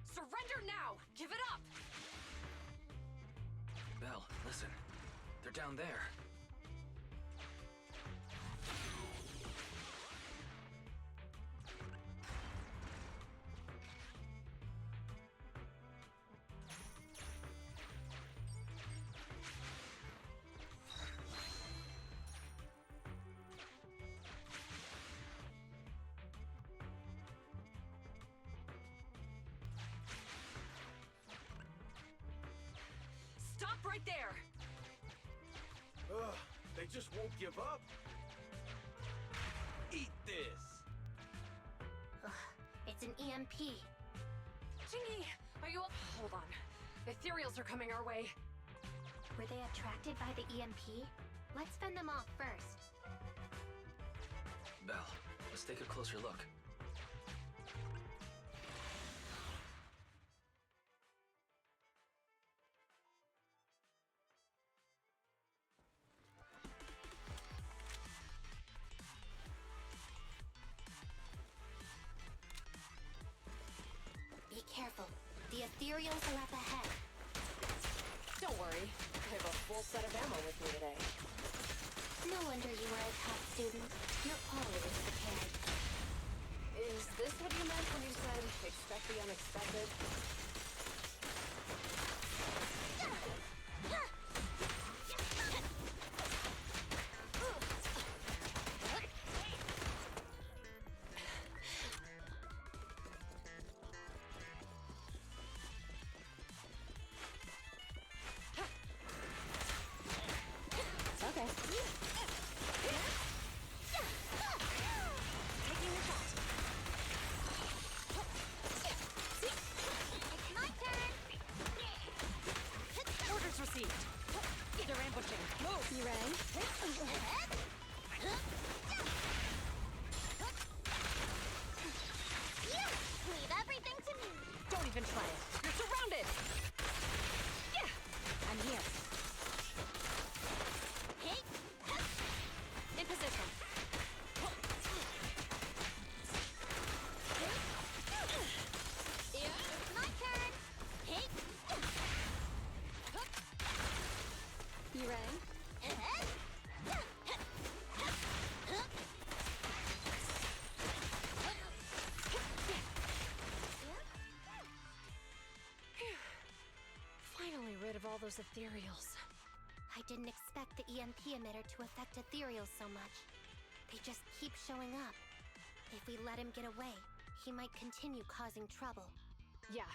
Surrender now! Give it up! Belle, listen. They're down there. Stop right there! Ugh, they just won't give up. Eat this! It's an EMP. Qingyi, are you... Hold on. Ethereals are coming our way. Were they attracted by the EMP? Let's fend them off first. Belle, let's take a closer look. ethereals are up ahead. Don't worry, I have a full set of ammo with me today. No wonder you were a top student. You're always prepared. Is this what you meant when you said, expect the unexpected? Okay. Taking a shot. It's my turn! Orders received. They're ambushing. Move! You ready? Leave everything to me! Don't even try it. You're surrounded! Yeah! I'm here. Hey! In position. It's my turn! Hey! You ready? Finally rid of all those ethereals. I didn't expect the EMP emitter to affect ethereals so much. They just keep showing up. If we let him get away, he might continue causing trouble. Yeah,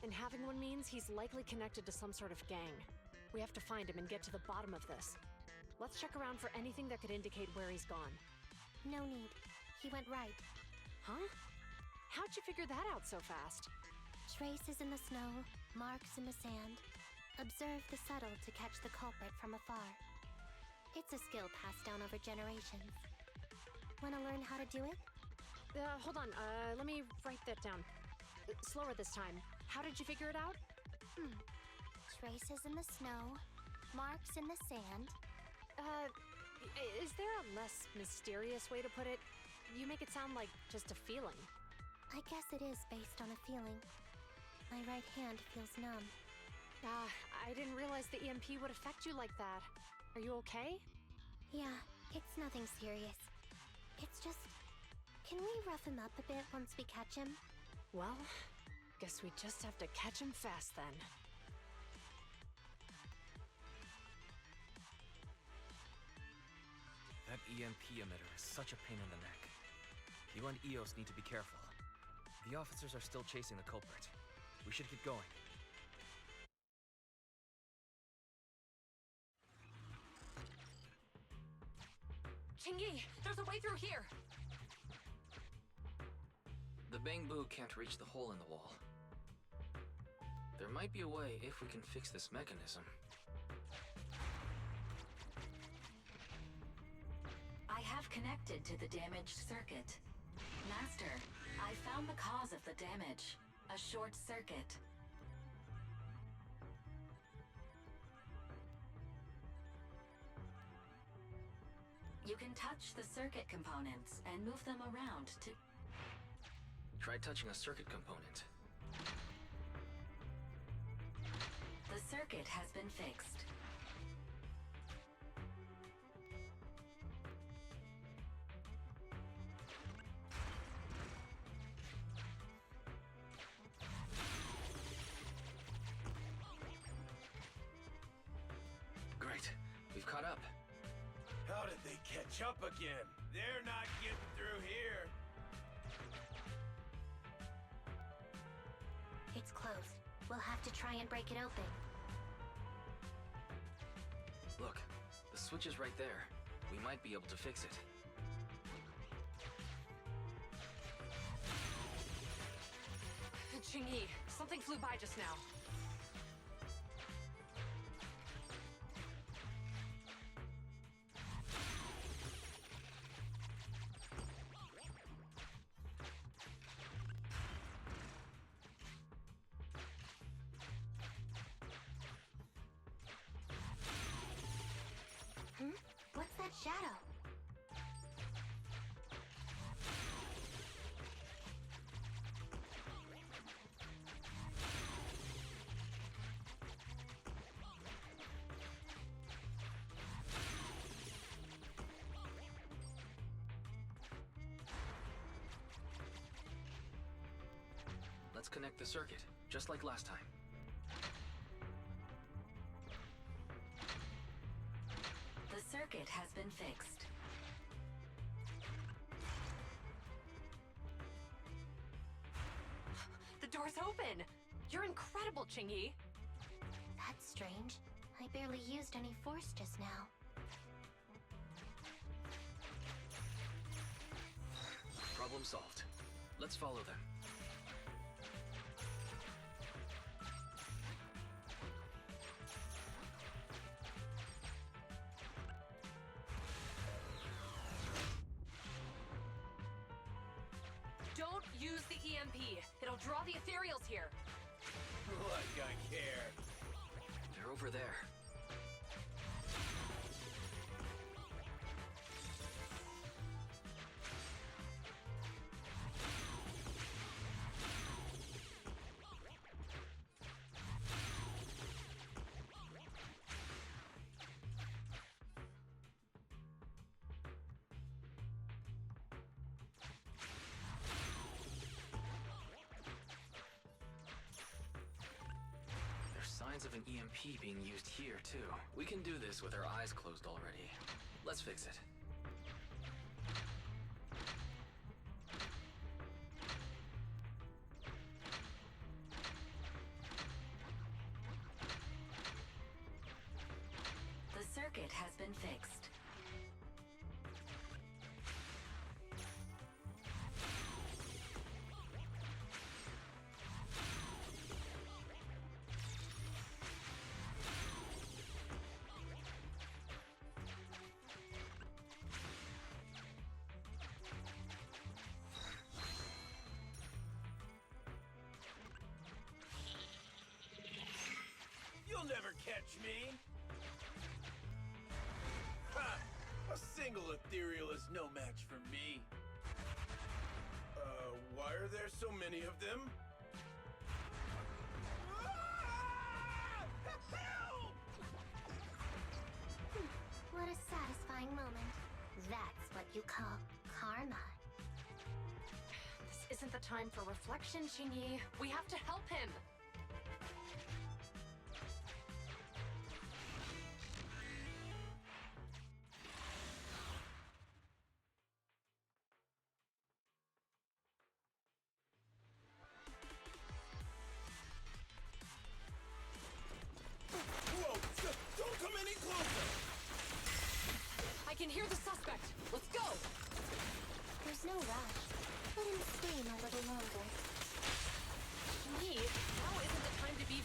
and having one means he's likely connected to some sort of gang. We have to find him and get to the bottom of this. Let's check around for anything that could indicate where he's gone. No need. He went right. Huh? How'd you figure that out so fast? Traces in the snow, marks in the sand. Observe the subtle to catch the culprit from afar. It's a skill passed down over generations. Wanna learn how to do it? Hold on, let me write that down. Slower this time. How did you figure it out? Traces in the snow, marks in the sand. Is there a less mysterious way to put it? You make it sound like just a feeling. I guess it is based on a feeling. My right hand feels numb. I didn't realize the EMP would affect you like that. Are you okay? Yeah, it's nothing serious. It's just... Can we rough him up a bit once we catch him? Well, guess we just have to catch him fast then. That EMP emitter is such a pain in the neck. You and EOS need to be careful. The officers are still chasing the culprit. We should get going. Chingy, there's a way through here! The Bangbu can't reach the hole in the wall. There might be a way if we can fix this mechanism. I have connected to the damaged circuit. Master, I found the cause of the damage. A short circuit. You can touch the circuit components and move them around to... Try touching a circuit component. The circuit has been fixed. Great. We've caught up. How did they catch up again? They're not getting through here. It's closed. We'll have to try and break it open. Look, the switch is right there. We might be able to fix it. Chingy, something flew by just now. What's that shadow? Let's connect the circuit, just like last time. The circuit has been fixed. The door's open! You're incredible, Chingy! That's strange. I barely used any force just now. Problem solved. Let's follow them. Don't use the EMP. It'll draw the ethereals here. Like I care. They're over there. Signs of an EMP being used here, too. We can do this with our eyes closed already. Let's fix it. The circuit has been fixed. You'll never catch me! Ha! A single ethereal is no match for me. Why are there so many of them? Ah! Help! What a satisfying moment. That's what you call karma. This isn't the time for reflection, Chingy. We have to help him. Whoa! Don't come any closer! I can hear the suspect. Let's go! There's no rush. Let him scream a little longer. Me, now isn't the time to be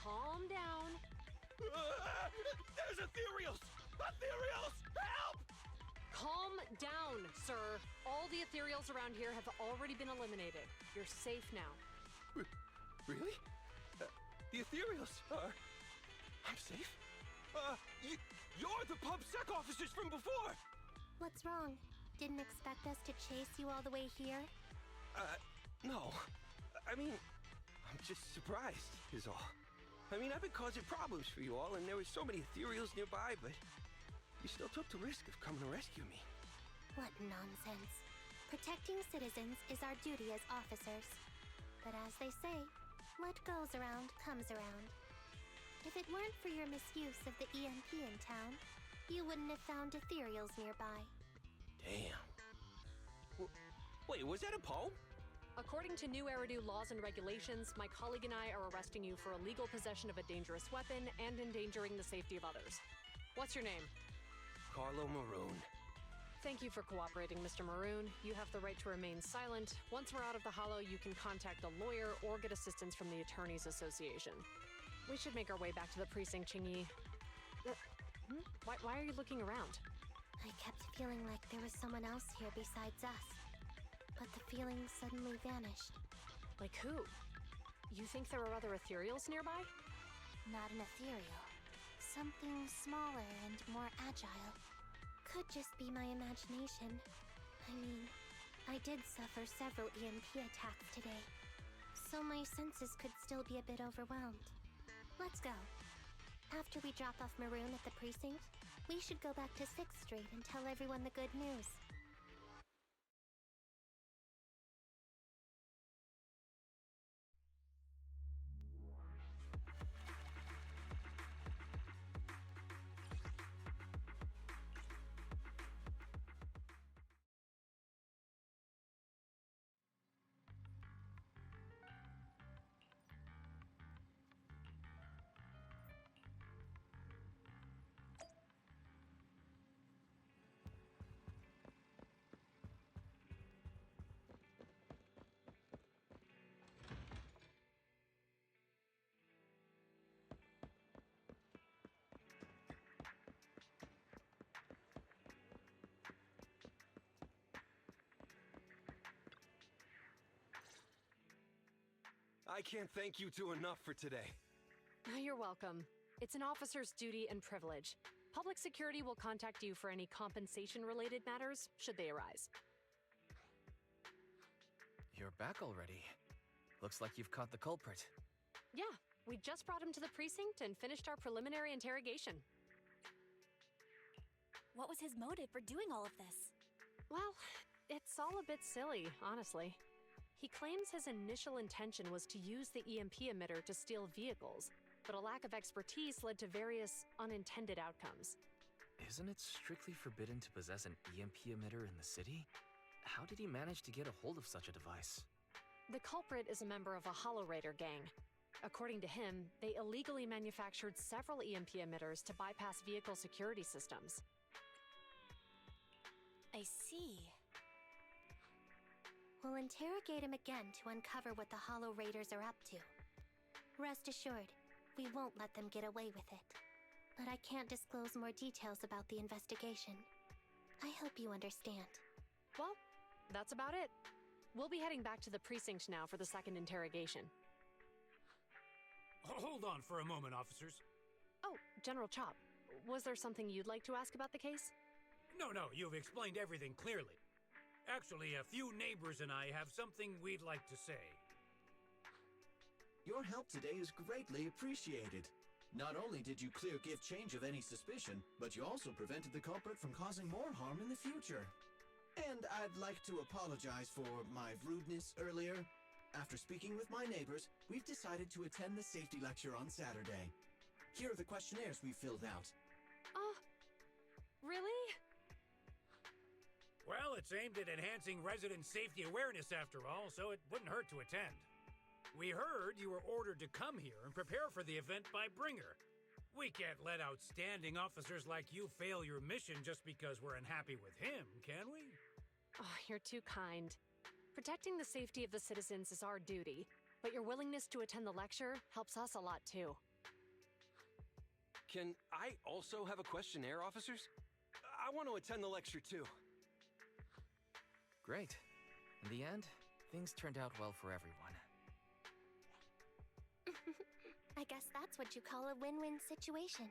calm down. There's ethereals! Ethereals! Help! Calm down, sir. All the ethereals around here have already been eliminated. You're safe now. Really? The ethereals are... I'm safe? You're the PubSec officers from before! What's wrong? Didn't expect us to chase you all the way here? No. I mean, I'm just surprised, is all. I mean, I've been causing problems for you all, and there were so many ethereals nearby, but you still took the risk of coming to rescue me. What nonsense. Protecting citizens is our duty as officers. But as they say, what goes around comes around. If it weren't for your misuse of the EMP in town, you wouldn't have found ethereals nearby. Damn. Wait, was that a poem? According to new Eridu laws and regulations, my colleague and I are arresting you for illegal possession of a dangerous weapon and endangering the safety of others. What's your name? Carlo Maroon. Thank you for cooperating, Mr. Maroon. You have the right to remain silent. Once we're out of the hollow, you can contact a lawyer or get assistance from the Attorneys Association. We should make our way back to the precinct, Chingy. Why are you looking around? I kept feeling like there was someone else here besides us. But the feeling suddenly vanished. Like who? You think there are other ethereals nearby? Not an ethereal. Something smaller and more agile. Could just be my imagination. I mean, I did suffer several EMP attacks today, so my senses could still be a bit overwhelmed. Let's go. After we drop off Maroon at the precinct, we should go back to 6th Street and tell everyone the good news. I can't thank you two enough for today. You're welcome. It's an officer's duty and privilege. Public security will contact you for any compensation-related matters, should they arise. You're back already. Looks like you've caught the culprit. Yeah, we just brought him to the precinct and finished our preliminary interrogation. What was his motive for doing all of this? Well, it's all a bit silly, honestly. He claims his initial intention was to use the EMP emitter to steal vehicles, but a lack of expertise led to various unintended outcomes. Isn't it strictly forbidden to possess an EMP emitter in the city? How did he manage to get a hold of such a device? The culprit is a member of a Hollow Raider gang. According to him, they illegally manufactured several EMP emitters to bypass vehicle security systems. I see. We'll interrogate him again to uncover what the Hollow Raiders are up to. Rest assured, we won't let them get away with it. But I can't disclose more details about the investigation. I hope you understand. Well, that's about it. We'll be heading back to the precinct now for the second interrogation. Hold on for a moment, officers. Oh, General Chop, was there something you'd like to ask about the case? No, you've explained everything clearly. Actually, a few neighbors and I have something we'd like to say. Your help today is greatly appreciated. Not only did you clear give change of any suspicion, but you also prevented the culprit from causing more harm in the future. And I'd like to apologize for my rudeness earlier. After speaking with my neighbors, we've decided to attend the safety lecture on Saturday. Here are the questionnaires we filled out. Really? Well, it's aimed at enhancing resident safety awareness after all, so it wouldn't hurt to attend. We heard you were ordered to come here and prepare for the event by Bringer. We can't let outstanding officers like you fail your mission just because we're unhappy with him, can we? Oh, you're too kind. Protecting the safety of the citizens is our duty, but your willingness to attend the lecture helps us a lot too. Can I also have a questionnaire, officers? I want to attend the lecture too. Great. In the end, things turned out well for everyone. I guess that's what you call a win-win situation.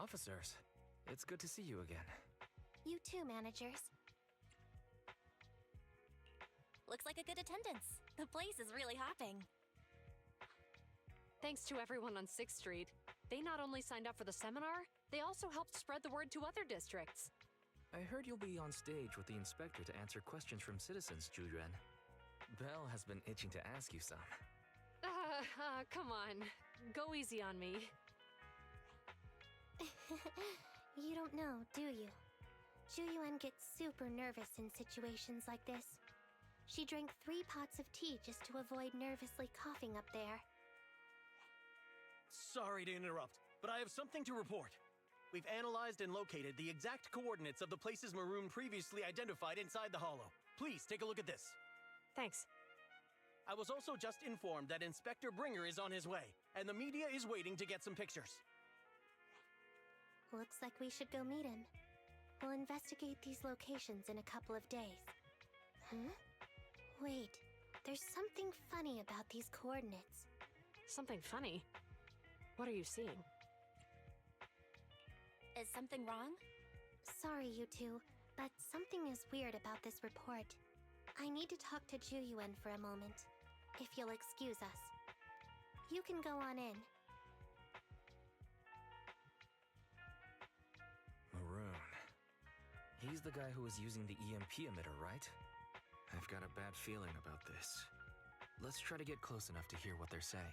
Officers, it's good to see you again. You too, managers. Looks like a good attendance. The place is really hopping. Thanks to everyone on 6th Street. They not only signed up for the seminar, they also helped spread the word to other districts. I heard you'll be on stage with the inspector to answer questions from citizens, Zhuyuan. Belle has been itching to ask you some. Come on. Go easy on me. You don't know, do you? Zhuyuan gets super nervous in situations like this. She drank 3 pots of tea just to avoid nervously coughing up there. Sorry to interrupt, but I have something to report. We've analyzed and located the exact coordinates of the places Maroon previously identified inside the Hollow. Please take a look at this. Thanks. I was also just informed that Inspector Bringer is on his way, and the media is waiting to get some pictures. Looks like we should go meet him. We'll investigate these locations in a couple of days. Huh? Wait, there's something funny about these coordinates. Something funny? What are you seeing? Is something wrong? Sorry, you two, but something is weird about this report. I need to talk to Zhuyuan for a moment, if you'll excuse us. You can go on in. Maroon. He's the guy who was using the EMP emitter, right? I've got a bad feeling about this. Let's try to get close enough to hear what they're saying.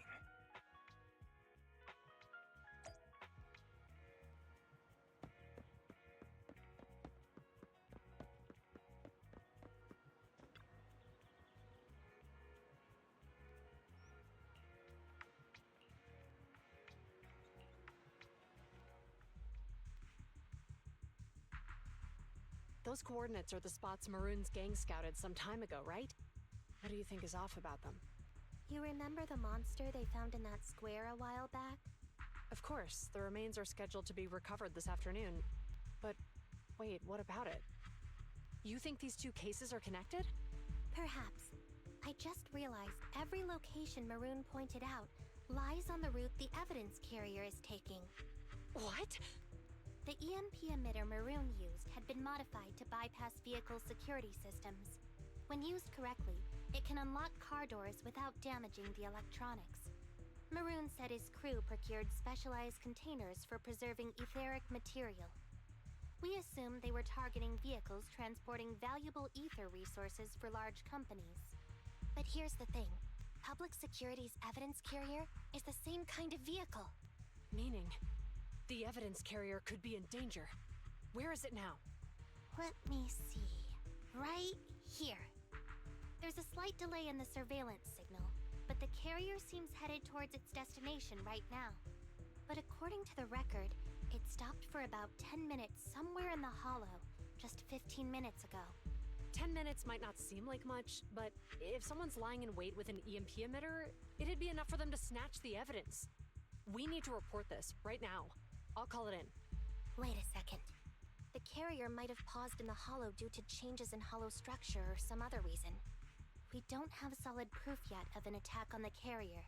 Those coordinates are the spots Maroon's gang scouted some time ago, right? What do you think is off about them? You remember the monster they found in that square a while back? Of course, the remains are scheduled to be recovered this afternoon. But wait, what about it? You think these two cases are connected? Perhaps. I just realized every location Maroon pointed out lies on the route the evidence carrier is taking. What? The EMP emitter Maroon used had been modified to bypass vehicle security systems. When used correctly, it can unlock car doors without damaging the electronics. Maroon said his crew procured specialized containers for preserving etheric material. We assumed they were targeting vehicles transporting valuable ether resources for large companies. But here's the thing. Public Security's evidence carrier is the same kind of vehicle. Meaning, the evidence carrier could be in danger. Where is it now? Let me see. Right here. There's a slight delay in the surveillance signal, but the carrier seems headed towards its destination right now. But according to the record, it stopped for about 10 minutes somewhere in the Hollow, just 15 minutes ago. 10 minutes might not seem like much, but if someone's lying in wait with an EMP emitter, it'd be enough for them to snatch the evidence. We need to report this right now. I'll call it in. Wait a second. The carrier might have paused in the Hollow due to changes in Hollow structure or some other reason. We don't have solid proof yet of an attack on the carrier.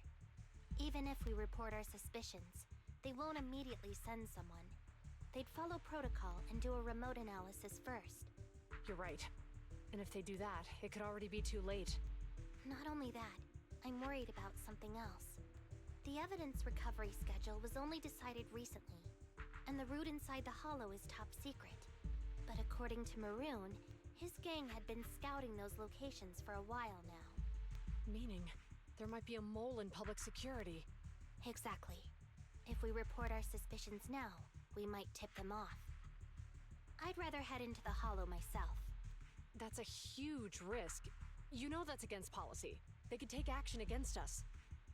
Even if we report our suspicions, they won't immediately send someone. They'd follow protocol and do a remote analysis first. You're right. And if they do that, it could already be too late. Not only that, I'm worried about something else. The evidence recovery schedule was only decided recently, and the route inside the Hollow is top secret. But according to Maroon, his gang had been scouting those locations for a while now. Meaning, there might be a mole in public security. Exactly. If we report our suspicions now, we might tip them off. I'd rather head into the Hollow myself. That's a huge risk. You know that's against policy. They could take action against us.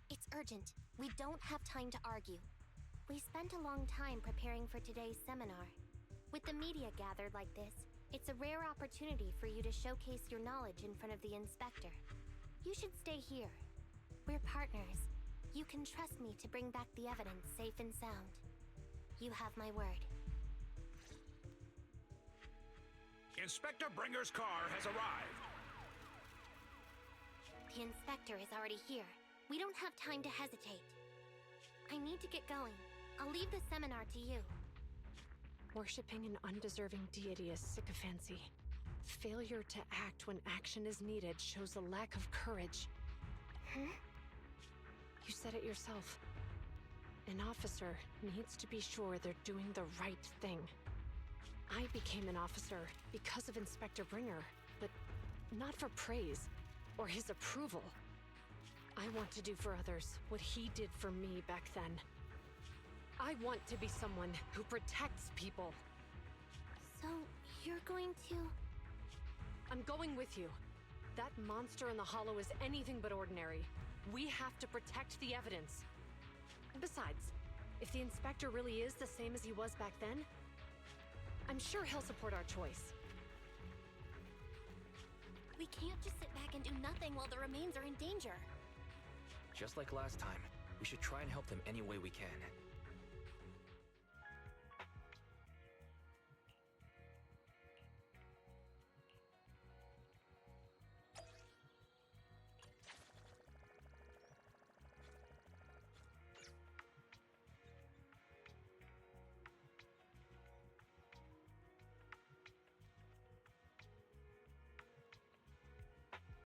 It's urgent. We don't have time to argue. We spent a long time preparing for today's seminar. With the media gathered like this, it's a rare opportunity for you to showcase your knowledge in front of the inspector. You should stay here. We're partners. You can trust me to bring back the evidence safe and sound. You have my word. Inspector Bringer's car has arrived. The inspector is already here. We don't have time to hesitate. I need to get going. I'll leave the seminar to you. Worshipping an undeserving deity is sycophancy. Failure to act when action is needed shows a lack of courage. You said it yourself. An officer needs to be sure they're doing the right thing. I became an officer because of Inspector Bringer, but not for praise or his approval. I want to do for others what he did for me back then. I want to be someone who protects people. So, you're going to... I'm going with you. That monster in the hollow is anything but ordinary. We have to protect the evidence. Besides, if the inspector really is the same as he was back then, I'm sure he'll support our choice. We can't just sit back and do nothing while the remains are in danger. Just like last time, we should try and help them any way we can.